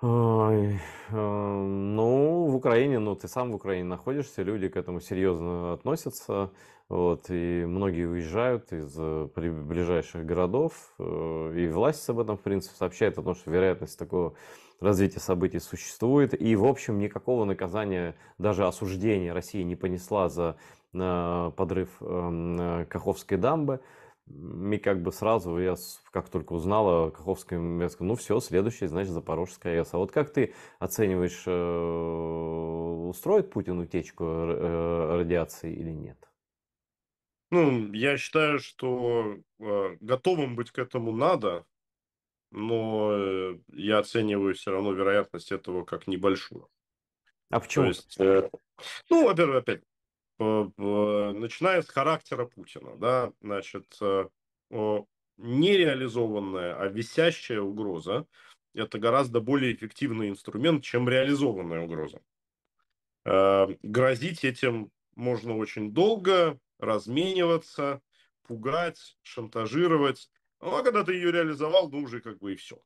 ой, ну, в Украине, ну, ты сам в Украине находишься, люди к этому серьезно относятся, вот, и многие уезжают из ближайших городов, и власть об этом, в принципе, сообщает о том, что вероятность такого развития событий существует, и, в общем, никакого наказания, даже осуждения России не понесла за подрыв Каховской дамбы. И как бы сразу я, как только узнала о Каховском, я сказал, ну все, следующий, значит, Запорожская АЭС. А вот как ты оцениваешь, устроит Путин утечку радиации или нет? Ну, я считаю, что готовым быть к этому надо, но я оцениваю все равно вероятность этого как небольшую. А То почему? есть, ну, во-первых, опять, начиная с характера Путина, да, значит, нереализованная, а висящая угроза – это гораздо более эффективный инструмент, чем реализованная угроза. Грозить этим можно очень долго, размениваться, пугать, шантажировать. Ну, а когда ты ее реализовал, ну, уже как бы и все.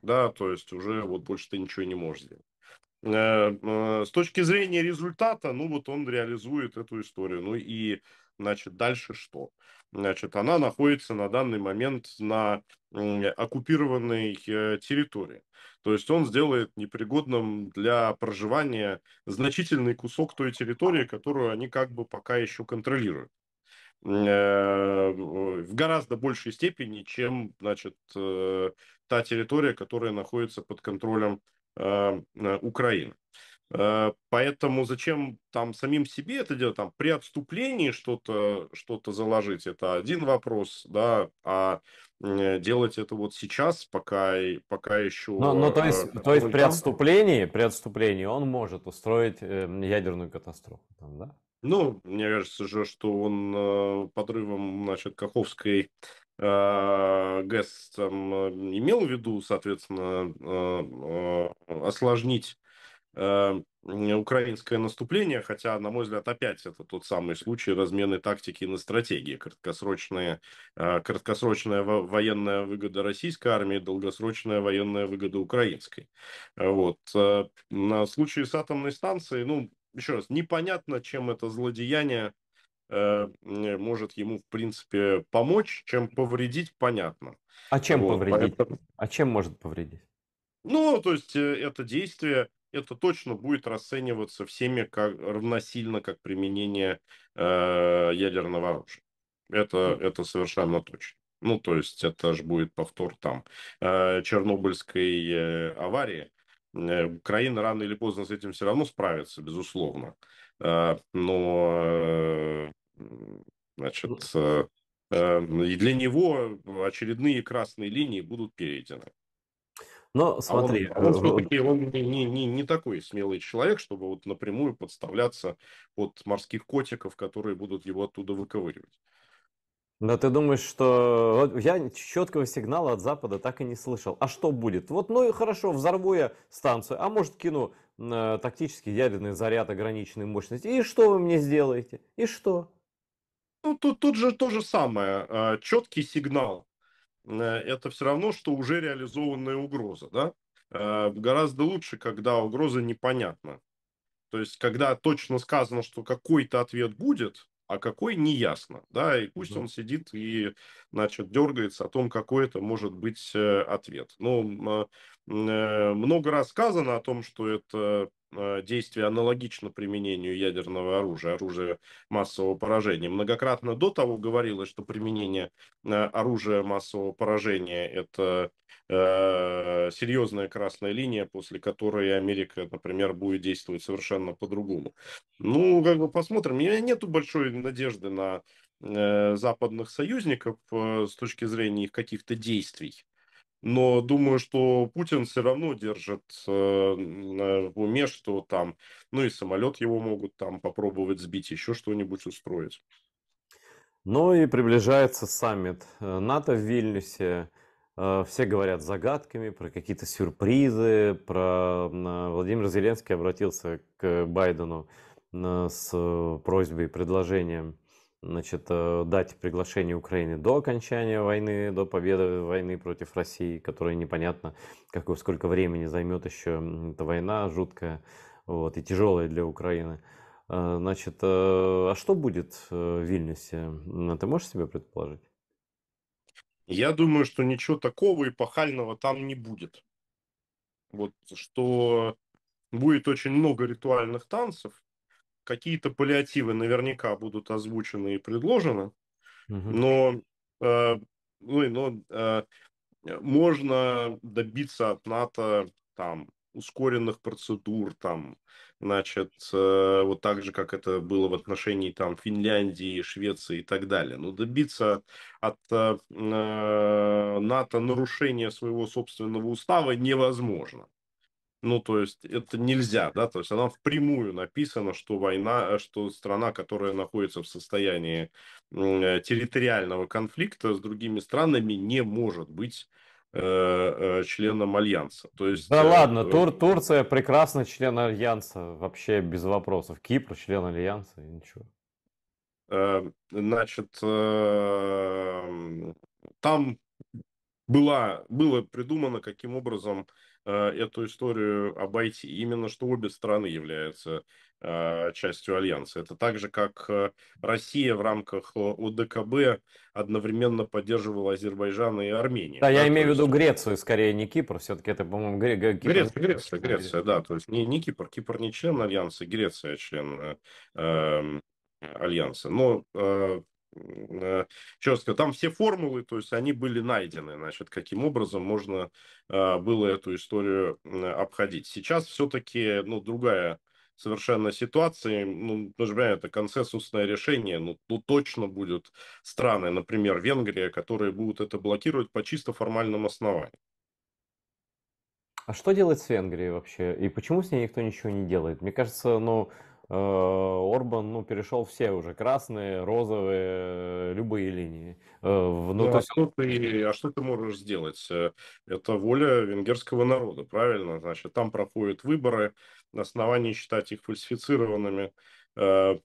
Да, то есть уже вот больше ты ничего не можешь сделать. С точки зрения результата, ну, вот он реализует эту историю. Ну, и, значит, дальше что? Значит, она находится на данный момент на оккупированной территории. То есть он сделает непригодным для проживания значительный кусок той территории, которую они как бы пока еще контролируют. В гораздо большей степени, чем, значит, та территория, которая находится под контролем Украины. Поэтому зачем там самим себе это делать, там при отступлении что-то заложить, это один вопрос, да, а делать это вот сейчас, пока Но еще то есть контроль там. при отступлении он может устроить ядерную катастрофу, там, да? Ну, мне кажется же, что он подрывом, значит, Каховской ГЭС там, имел в виду, соответственно, осложнить украинское наступление, хотя, на мой взгляд, опять это тот самый случай размены тактики на стратегии. Краткосрочная военная выгода российской армии, долгосрочная военная выгода украинской. Вот. На случае с атомной станцией, ну, еще раз, непонятно, чем это злодеяние может ему, в принципе, помочь, чем повредить, понятно. А чем Вот, повредить? поэтому, А чем может повредить? ну, то есть это действие, это точно будет расцениваться всеми как равносильно, как применение ядерного оружия. Это совершенно точно. Ну, то есть это же будет повтор там Чернобыльской аварии. Украина рано или поздно с этим все равно справится, безусловно. Но, Ну, значит, и для него очередные красные линии будут перейдены. но А он, смотри, а он все-таки он не такой смелый человек, чтобы вот напрямую подставляться под морских котиков, которые будут его оттуда выковыривать. да ты думаешь, что вот я четкого сигнала от Запада так и не слышал. А что будет? Вот, ну и хорошо, взорву я станцию, а может кину тактический ядерный заряд ограниченной мощности. И что вы мне сделаете? И что? Ну, тут же то же самое. Четкий сигнал. Это все равно, что уже реализованная угроза, да? Гораздо лучше, когда угроза непонятна. То есть, когда точно сказано, что какой-то ответ будет, а какой не ясно, да, и пусть Мгм. он сидит и, значит, дергается о том, какой это может быть ответ. Ну, много раз сказано о том, что это действие аналогично применению ядерного оружия, оружия массового поражения. Многократно до того говорилось, что применение оружия массового поражения – это серьезная красная линия, после которой Америка, например, будет действовать совершенно по-другому. Ну, как бы посмотрим. У меня нету большой надежды на западных союзников с точки зрения их каких-то действий. Но думаю, что Путин все равно держит в уме, что там, ну и самолет его могут там попробовать сбить, еще что-нибудь устроить. Ну и приближается саммит НАТО в Вильнюсе. Все говорят загадками, про какие-то сюрпризы, Владимир Зеленский обратился к Байдену с просьбой и предложением, значит, дать приглашение Украине до окончания войны, до победы войны против России, которая непонятно, сколько времени займет еще эта война жуткая, вот, и тяжелая для Украины. Значит, а что будет в Вильнюсе? Ты можешь себе предположить? Я думаю, что ничего такого эпохального там не будет. Вот что будет очень много ритуальных танцев, какие-то паллиативы наверняка будут озвучены и предложены, Мгм. но, э, можно добиться от НАТО там ускоренных процедур, там, значит, вот так же, как это было в отношении там Финляндии, Швеции и так далее. Но добиться от НАТО нарушения своего собственного устава невозможно. Ну, то есть это нельзя, да, то есть она впрямую написана, что война, что страна, которая находится в состоянии территориального конфликта с другими странами, не может быть членом альянса. То есть, Да ладно, Турция прекрасный член Альянса, вообще без вопросов. Кипр член Альянса, и ничего. значит, там было придумано, каким образом эту историю обойти. Именно что обе страны являются частью альянса. Это так же, как Россия в рамках ОДКБ одновременно поддерживала Азербайджан и Да, Армения. я Да? То имею в виду есть Грецию, скорее не Кипр. Все-таки это, по-моему, Кипр не Греция, да. То есть не Кипр. Кипр не член альянса, Греция член альянса. Но четко, там все формулы, то есть они были найдены, значит, каким образом можно было эту историю обходить. Сейчас все-таки, ну, другая совершенно ситуация, ну, например, это консенсусное решение, ну, точно будут страны, например, Венгрия, которые будут это блокировать по чисто формальным основаниям. А что делать с Венгрией вообще? И почему с ней никто ничего не делает? Мне кажется, ну, Орбан, ну, перешел все уже, красные, розовые, любые линии. Ну, Ну, то есть, а что ты можешь сделать? Это воля венгерского народа, правильно? Значит, там проходят выборы, на основании считать их фальсифицированными.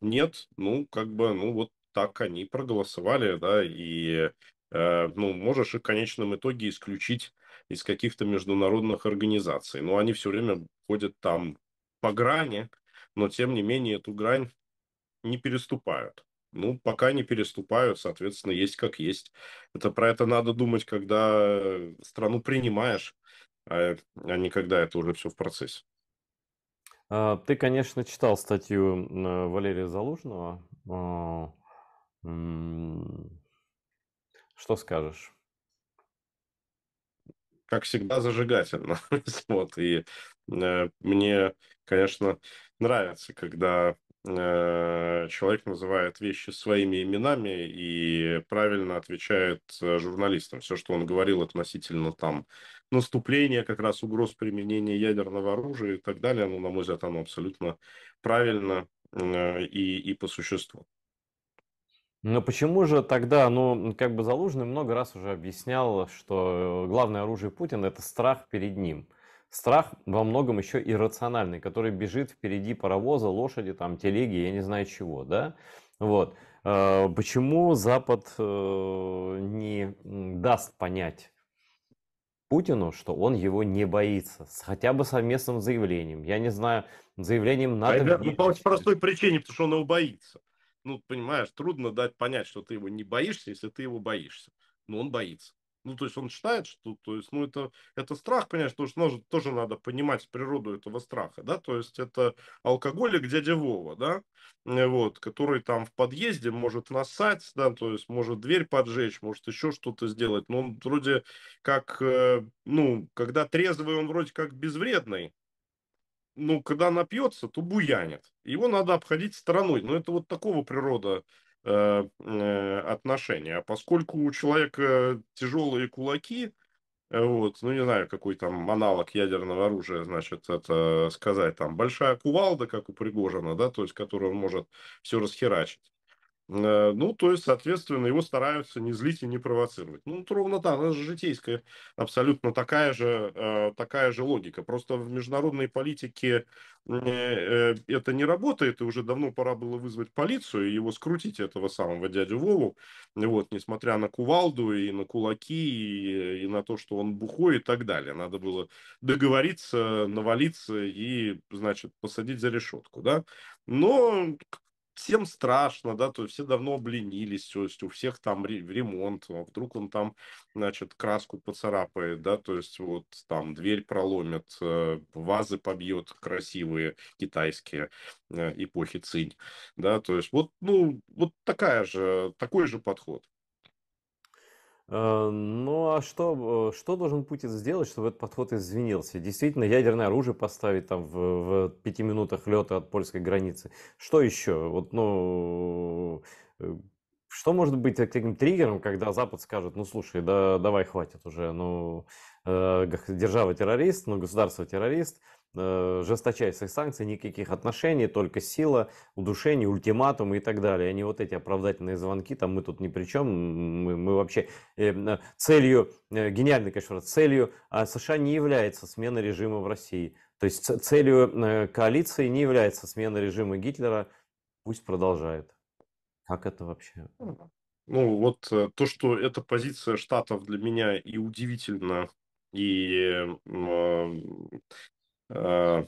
Нет, ну, как бы, ну, вот так они проголосовали, да, и, ну, можешь их в конечном итоге исключить из каких-то международных организаций. Но они все время ходят там по грани, но, тем не менее, эту грань не переступают. Ну, пока не переступают, соответственно, есть как есть. Это про это надо думать, когда страну принимаешь, а не когда это уже все в процессе. Ты, конечно, читал статью Валерия Залужного. М, Что скажешь? Как всегда, зажигательно. Вот, и мне, конечно, нравится, когда человек называет вещи своими именами и правильно отвечает журналистам. Все, что он говорил относительно там наступления, как раз угроз применения ядерного оружия и так далее, ну, на мой взгляд, оно абсолютно правильно и по существу. Но почему же тогда, ну, как бы Залужный много раз уже объяснял, что главное оружие Путина – это страх перед ним. Страх во многом еще иррациональный, который бежит впереди паровоза, лошади, там, телеги, я не знаю чего, да? Вот. Почему Запад не даст понять Путину, что он его не боится, хотя бы совместным заявлением? Я не знаю, заявлением А НАТО в это ну, по очень Ельце. простой причине, потому что он его боится. Ну, понимаешь, трудно дать понять, что ты его не боишься, если ты его боишься. Но он боится. Ну, то есть он считает, что, то есть, ну, это страх, понимаешь, потому что тоже надо понимать природу этого страха, да, то есть это алкоголик дядя Вова, да, вот, который там в подъезде может нассать, да, то есть может дверь поджечь, может еще что-то сделать, но он вроде как, ну, когда трезвый, он вроде как безвредный, ну, когда напьется, то буянит. Его надо обходить стороной. Но это вот такого природа отношения. А поскольку у человека тяжелые кулаки, вот, ну, не знаю, какой там аналог ядерного оружия, значит, это сказать, там, большая кувалда, как у Пригожина, да, то есть, которая может все расхерачить. Ну, то есть, соответственно, его стараются не злить и не провоцировать. Ну, вот ровно так, это же житейская, абсолютно такая же логика. Просто в международной политике это не работает, и уже давно пора было вызвать полицию и его скрутить, этого самого дядю Вову, вот, несмотря на кувалду и на кулаки, и на то, что он бухой и так далее. Надо было договориться, навалиться и, значит, посадить за решетку, да. Но всем страшно, да, то есть все давно обленились, то есть у всех там ремонт, а вдруг он там, значит, краску поцарапает, да, то есть вот там дверь проломит, вазы побьет красивые китайские эпохи Цинь, да, то есть вот, ну, вот такой же подход. Ну а что должен Путин сделать, чтобы этот подход изменился? Действительно, ядерное оружие поставить там в 5 минутах лета от польской границы. Что еще? Вот, ну, что может быть таким триггером, когда Запад скажет, ну слушай, да давай хватит уже, ну держава террорист, ну государство террорист, жесточайших санкций, никаких отношений, только сила, удушение, ультиматум и так далее, а не вот эти оправдательные звонки, там мы тут ни при чем, мы вообще целью, гениальной, конечно, целью США не является смена режима в России. То есть целью коалиции не является смена режима Гитлера, пусть продолжает. Как это вообще? Ну, вот то, что эта позиция Штатов для меня и удивительно, и э,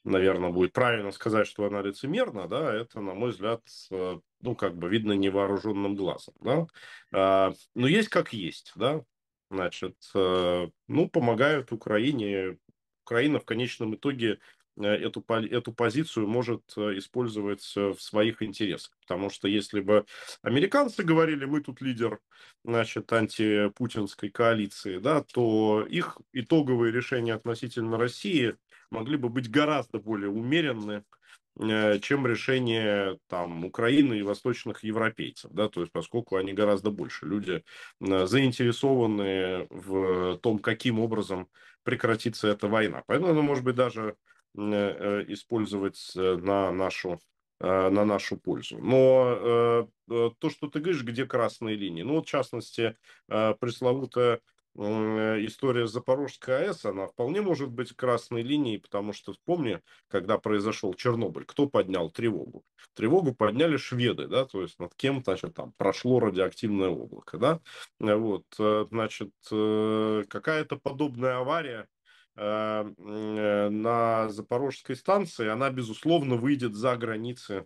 наверное, будет правильно сказать, что она лицемерна, да, это, на мой взгляд, ну, как бы видно невооруженным глазом, да. Но есть как есть, да, значит, ну, помогают Украине. Украина в конечном итоге эту позицию может использовать в своих интересах. Потому что если бы американцы говорили, мы тут лидер, значит, антипутинской коалиции, да, то их итоговые решения относительно России могли бы быть гораздо более умеренны, чем решение там Украины и восточных европейцев, да, то есть поскольку они гораздо больше люди заинтересованы в том, каким образом прекратится эта война. Поэтому она может быть даже использовать на нашу пользу. Но то, что ты говоришь, где красные линии, ну вот в частности пресловутая история Запорожской АЭС, она вполне может быть красной линией, потому что вспомни, когда произошел Чернобыль, кто поднял тревогу? Тревогу подняли шведы, да, то есть над кем, значит, там прошло радиоактивное облако, да, вот, значит, какая-то подобная авария на Запорожской станции, она, безусловно, выйдет за границы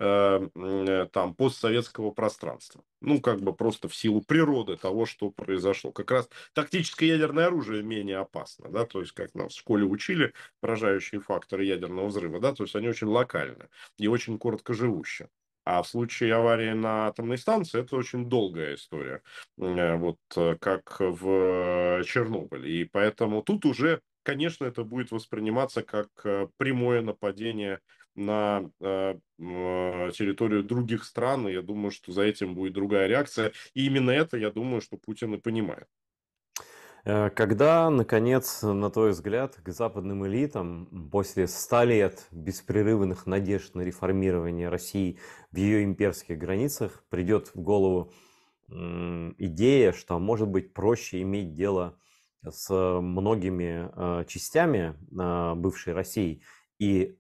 там постсоветского пространства. Ну, как бы просто в силу природы того, что произошло. Как раз тактическое ядерное оружие менее опасно, да, то есть как нас в школе учили, поражающие факторы ядерного взрыва, да, то есть они очень локальны и очень короткоживущие. А в случае аварии на атомной станции это очень долгая история, вот как в Чернобыле. И поэтому тут уже, конечно, это будет восприниматься как прямое нападение на территорию других стран, и я думаю, что за этим будет другая реакция. И именно это, я думаю, что Путин и понимает. Когда, наконец, на твой взгляд, к западным элитам после 100 лет беспрерывных надежд на реформирование России в ее имперских границах придет в голову идея, что может быть проще иметь дело с многими частями бывшей России, и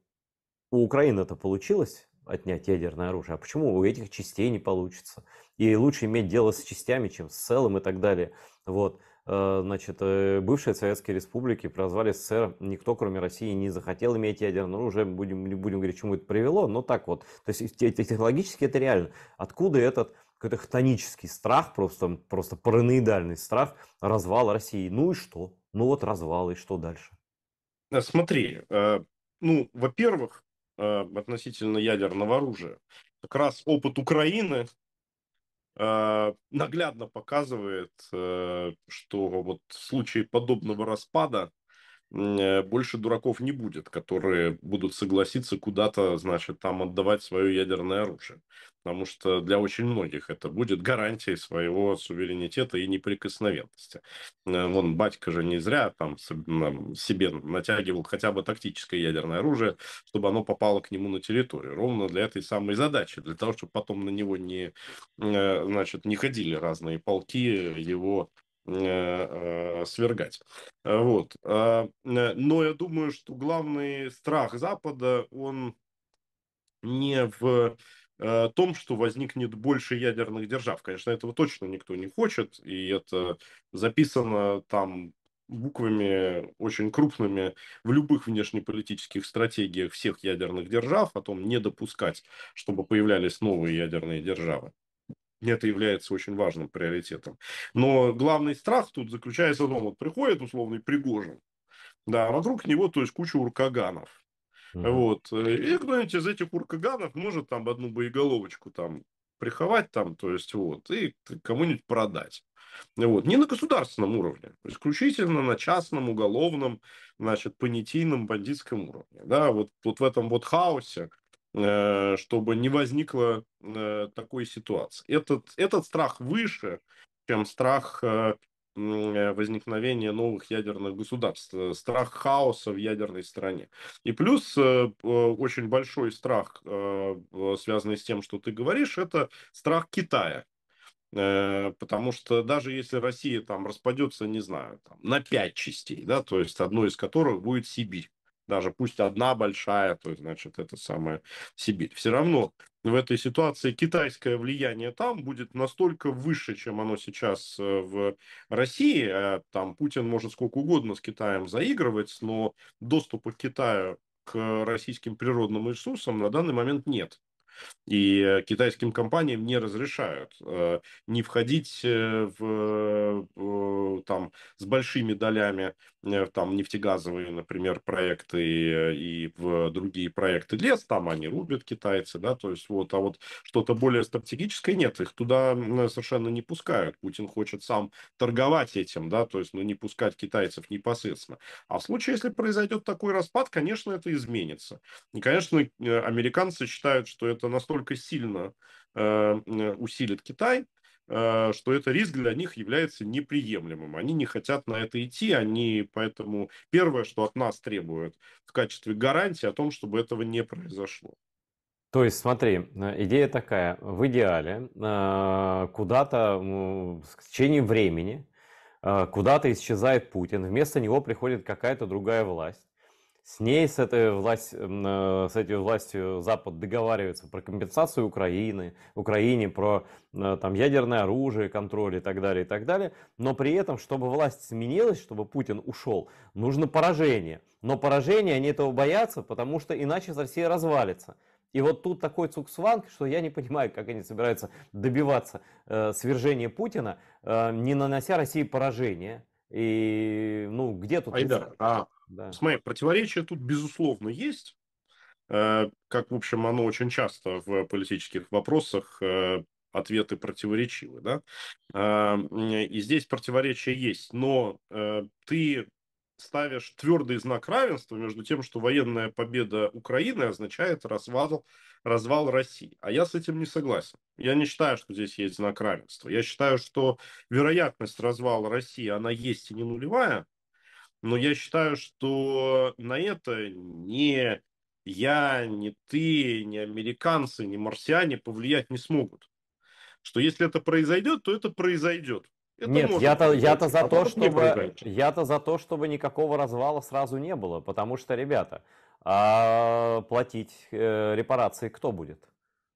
у Украины это получилось отнять ядерное оружие, а почему у этих частей не получится? И лучше иметь дело с частями, чем с целым и так далее. Вот. Значит, бывшие советские республики прозвали СССР, никто, кроме России, не захотел иметь ядерное оружие, не будем говорить, к чему это привело, но так вот. То есть технологически это реально. Откуда этот какой-то хтонический страх, просто параноидальный страх развала России? Ну и что? Ну вот развал, и что дальше? Смотри, ну, во-первых, относительно ядерного оружия, как раз опыт Украины наглядно показывает, что вот в случае подобного распада больше дураков не будет, которые будут согласиться куда-то, значит, там отдавать свое ядерное оружие. Потому что для очень многих это будет гарантией своего суверенитета и неприкосновенности. Вон батька же не зря там себе натягивал хотя бы тактическое ядерное оружие, чтобы оно попало к нему на территорию. Ровно для этой самой задачи, для того, чтобы потом на него не, значит, не ходили разные полки его свергать. Вот. Но я думаю, что главный страх Запада, он не в том, что возникнет больше ядерных держав. Конечно, этого точно никто не хочет, и это записано там буквами очень крупными в любых внешнеполитических стратегиях всех ядерных держав о том, не допускать, чтобы появлялись новые ядерные державы. Это является очень важным приоритетом. Но главный страх тут заключается в том, вот приходит условный Пригожин, да, а вокруг него, то есть, куча уркаганов. Мгм. Вот. И кто-нибудь из этих уркаганов может там одну боеголовочку там приховать там, то есть, вот, и кому-нибудь продать. Вот. Не на государственном уровне, исключительно на частном, уголовном, значит, понятийном, бандитском уровне. Да, вот в этом вот хаосе, чтобы не возникло такой ситуации. Этот страх выше, чем страх возникновения новых ядерных государств, страх хаоса в ядерной стране. И плюс очень большой страх, связанный с тем, что ты говоришь, это страх Китая. Потому что даже если Россия там распадется, не знаю, там, на 5 частей, да, то есть одной из которых будет Сибирь, даже пусть одна большая, то есть, значит, это самая Сибирь, все равно в этой ситуации китайское влияние там будет настолько выше, чем оно сейчас в России. Там Путин может сколько угодно с Китаем заигрывать, но доступа к Китаю к российским природным ресурсам на данный момент нет. И китайским компаниям не разрешают не входить там, с большими долями там, нефтегазовые, например, проекты и в другие проекты лес, там они рубят китайцы, да, то есть вот, а вот что-то более стратегическое нет, их туда совершенно не пускают. Путин хочет сам торговать этим, да, то есть, ну, не пускать китайцев непосредственно. А в случае, если произойдет такой распад, конечно, это изменится. И, конечно, американцы считают, что это настолько сильно усилит Китай, что это риск для них является неприемлемым. Они не хотят на это идти, они поэтому первое, что от нас требуют в качестве гарантии о том, чтобы этого не произошло. То есть, смотри, идея такая: в идеале куда-то в течение времени куда-то исчезает Путин, вместо него приходит какая-то другая власть. С ней, с этой властью Запад договаривается про компенсацию Украине, про там, ядерное оружие, контроль и так далее, и так далее. Но при этом, чтобы власть сменилась, чтобы Путин ушел, нужно поражение. Но поражение они этого боятся, потому что иначе Россия развалится. И вот тут такой цуксванг, что я не понимаю, как они собираются добиваться свержения Путина, не нанося России поражение. И, ну, где тут Айдар, Да. смотри, противоречие тут, безусловно, есть. Как, в общем, оно очень часто в политических вопросах ответы противоречивы, да. И здесь противоречие есть, но ты ставишь твердый знак равенства между тем, что военная победа Украины означает развал России. А я с этим не согласен. Я не считаю, что здесь есть знак равенства. Я считаю, что вероятность развала России, она есть и не нулевая, но я считаю, что на это ни я, ни ты, ни американцы, ни марсиане повлиять не смогут. Что если это произойдет, то это произойдет. Это Нет, может я-то произойти, за а то, может не чтобы произойти. я-то за то, чтобы никакого развала сразу не было, потому что, ребята, платить репарации кто будет?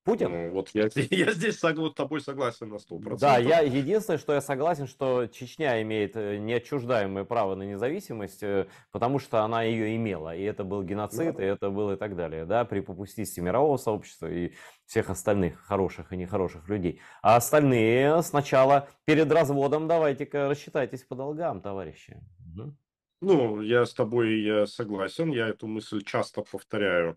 Путин? Ну, вот я здесь с тобой согласен на Да, 100%. я единственное, что я согласен, что Чечня имеет неотчуждаемое право на независимость, потому что она ее имела, и это был геноцид, и Да. это было и так далее, да, при попустительстве мирового сообщества и всех остальных хороших и нехороших людей. А остальные сначала перед разводом давайте-ка рассчитайтесь по долгам, товарищи. Мгм. Ну, я с тобой согласен, я эту мысль часто повторяю.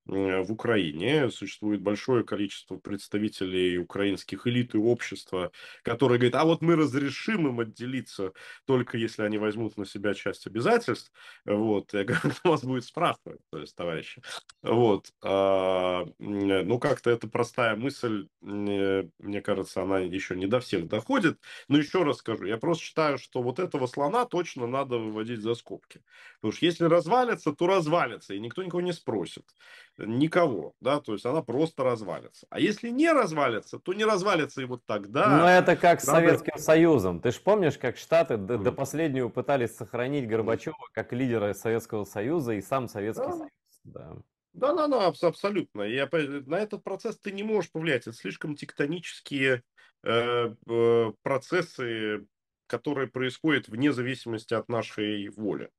В Украине существует большое количество представителей украинских элит и общества, которые говорят, а вот мы разрешим им отделиться, только если они возьмут на себя часть обязательств. Вот, я говорю, кто вас будет спрашивать, то есть, товарищи. Вот, ну, как-то эта простая мысль, мне кажется, она еще не до всех доходит. Но еще раз скажу, я просто считаю, что вот этого слона точно надо выводить за скобки. Потому что если развалится, то развалится, и никто никого не спросит. Никого, да, то есть она просто развалится. А если не развалится, то не развалится, и вот Но тогда это как с надо... Советским Союзом. Ты же помнишь, как Штаты до М, последнего пытались сохранить м, Горбачева как лидера Советского Союза и сам Советский Да, Союз. Да. да, абсолютно. На этот процесс ты не можешь повлиять. Это слишком тектонические процессы, которые происходят вне зависимости от нашей воли.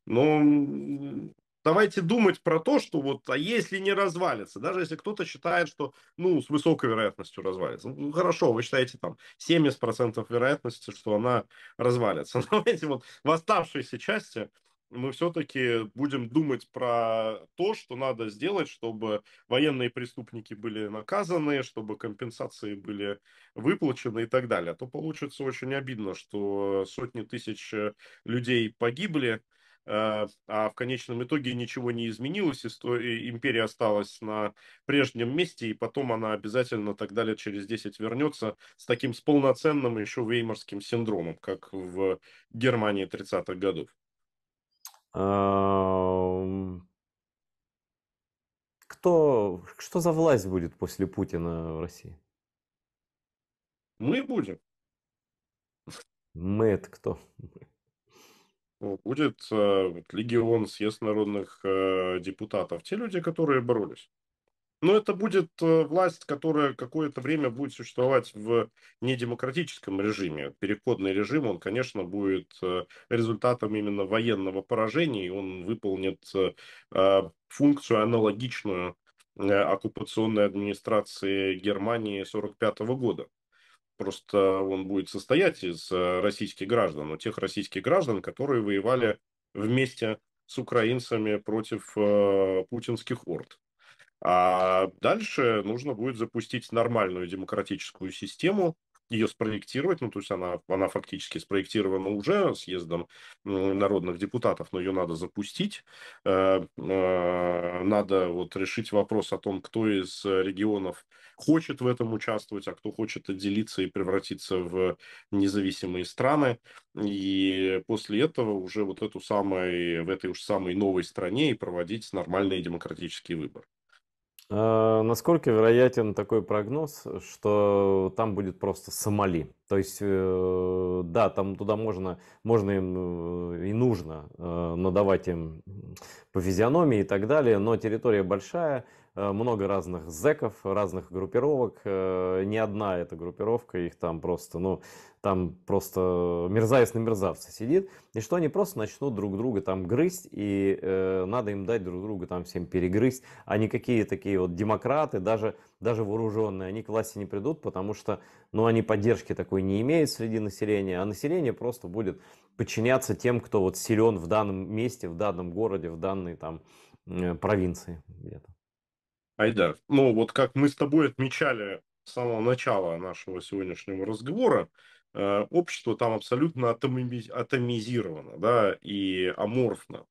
Но давайте думать про то, что вот, а если не развалится, даже если кто-то считает, что, ну, с высокой вероятностью развалится. Ну, хорошо, вы считаете там 70% вероятности, что она развалится. Давайте вот в оставшейся части мы все-таки будем думать про то, что надо сделать, чтобы военные преступники были наказаны, чтобы компенсации были выплачены и так далее. А то получится очень обидно, что сотни тысяч людей погибли, а в конечном итоге ничего не изменилось, и империя осталась на прежнем месте, и потом она обязательно тогда лет через 10 вернется с таким с полноценным еще веймарским синдромом, как в Германии 30-х годов. Ам, что за власть будет после Путина в России? Мы будем. Мы это кто? Будет вот легион, съезд народных депутатов. Те люди, которые боролись. Но это будет власть, которая какое-то время будет существовать в недемократическом режиме. Переходный режим, он, конечно, будет результатом именно военного поражения, и он выполнит функцию аналогичную оккупационной администрации Германии 1945 года. Просто он будет состоять из российских граждан, но тех российских граждан, которые воевали вместе с украинцами против путинских орд. А дальше нужно будет запустить нормальную демократическую систему, ее спроектировать, ну, то есть она фактически спроектирована уже съездом народных депутатов, но ее надо запустить. Надо вот решить вопрос о том, кто из регионов хочет в этом участвовать, а кто хочет отделиться и превратиться в независимые страны. И после этого уже в этой уж самой новой стране и проводить нормальные демократические выборы. Насколько вероятен такой прогноз, что там будет просто Сомали? То есть, да, там туда можно им и нужно надавать им по физиономии и так далее, но территория большая, много разных зэков, разных группировок. Не одна эта группировка, их там просто мерзавец на мерзавце сидит. И что они просто начнут друг друга там грызть, и надо им дать друг друга там всем перегрызть. А никакие такие вот демократы, даже вооруженные, они к власти не придут, потому что, ну, они поддержки такой не имеют среди населения, а население просто будет подчиняться тем, кто вот силен в данном месте, в данном городе, в данной там провинции где-то. Айдар, ну вот как мы с тобой отмечали с самого начала нашего сегодняшнего разговора, общество там абсолютно атомизировано, да, и аморфно.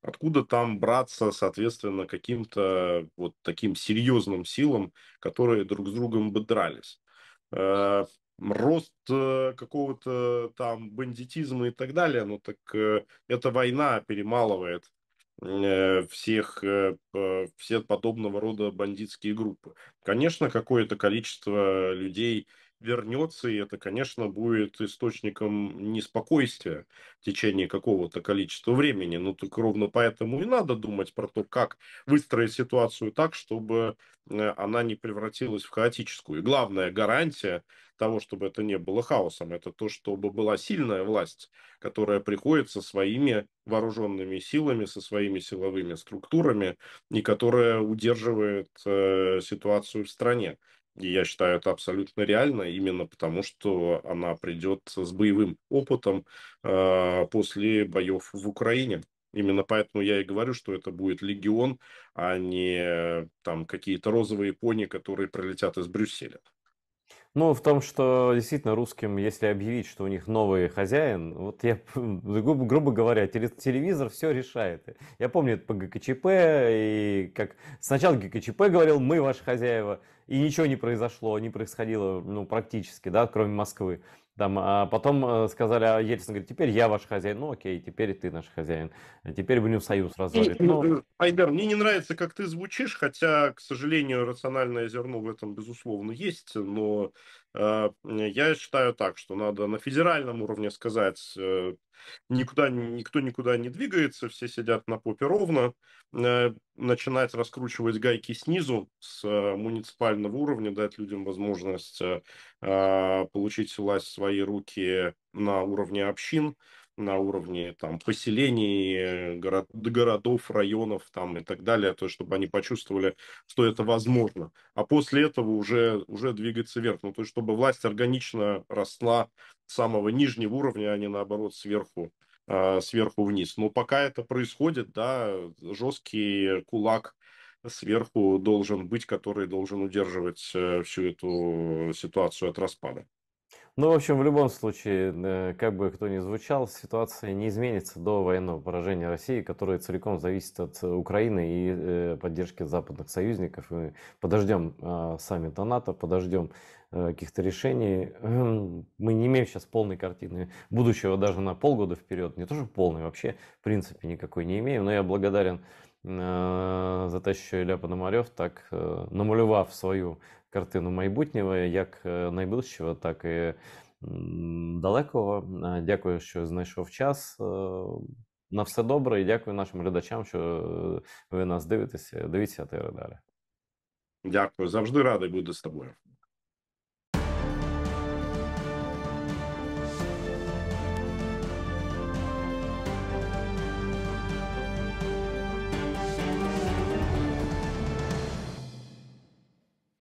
Откуда там браться, соответственно, каким-то вот таким серьезным силам, которые друг с другом бы дрались? Э, Рост какого-то там бандитизма и так далее, ну так эта война перемалывает все подобного рода бандитские группы. Конечно, какое-то количество людей вернется, и это, конечно, будет источником неспокойствия в течение какого-то количества времени. Ну, так ровно поэтому и надо думать про то, как выстроить ситуацию так, чтобы она не превратилась в хаотическую. И главная гарантия того, чтобы это не было хаосом, это то, чтобы была сильная власть, которая приходит со своими вооруженными силами, со своими силовыми структурами, и которая удерживает ситуацию в стране. И я считаю, это абсолютно реально, именно потому, что она придет с боевым опытом после боев в Украине. Именно поэтому я и говорю, что это будет легион, а не там какие-то розовые пони, которые прилетят из Брюсселя. Ну, в том, что действительно русским, если объявить, что у них новый хозяин, вот я, грубо говоря, телевизор все решает. Я помню это по ГКЧП, и как сначала ГКЧП говорил, мы ваши хозяева, и ничего не произошло, не происходило, ну, практически, да, кроме Москвы. Там, а потом сказали, а Ельцин говорит, теперь я ваш хозяин, ну окей, теперь и ты наш хозяин, теперь будем союз развалить. Ну, Айдар, мне не нравится, как ты звучишь, хотя, к сожалению, рациональное зерно в этом, безусловно, есть, но я считаю так, что надо на федеральном уровне сказать, никто никуда не двигается, все сидят на попе ровно, начинать раскручивать гайки снизу, с муниципального уровня, дать людям возможность получить власть в свои руки на уровне общин, на уровне там поселений, городов, районов там и так далее, то чтобы они почувствовали, что это возможно. А после этого уже двигаться вверх. Ну, то есть, чтобы власть органично росла с самого нижнего уровня, а не наоборот сверху вниз. Но пока это происходит, да, жесткий кулак сверху должен быть, который должен удерживать всю эту ситуацию от распада. Ну, в общем, в любом случае, как бы кто ни звучал, ситуация не изменится до военного поражения России, которое целиком зависит от Украины и поддержки западных союзников. И подождем саммита НАТО, подождем каких-то решений. Мы не имеем сейчас полной картины будущего даже на полгода вперед. Не то, что полной, вообще, в принципе, никакой не имеем. Но я благодарен за те, що Ілля Пономарьов, так намалював свою картину майбутнього, як найближчого, так і далекого. Дякую, що знайшов час. На все добре і дякую нашим глядачам, що ви нас дивитеся. Дивіться АТР далі. Дякую, завжди радий бути з тобою.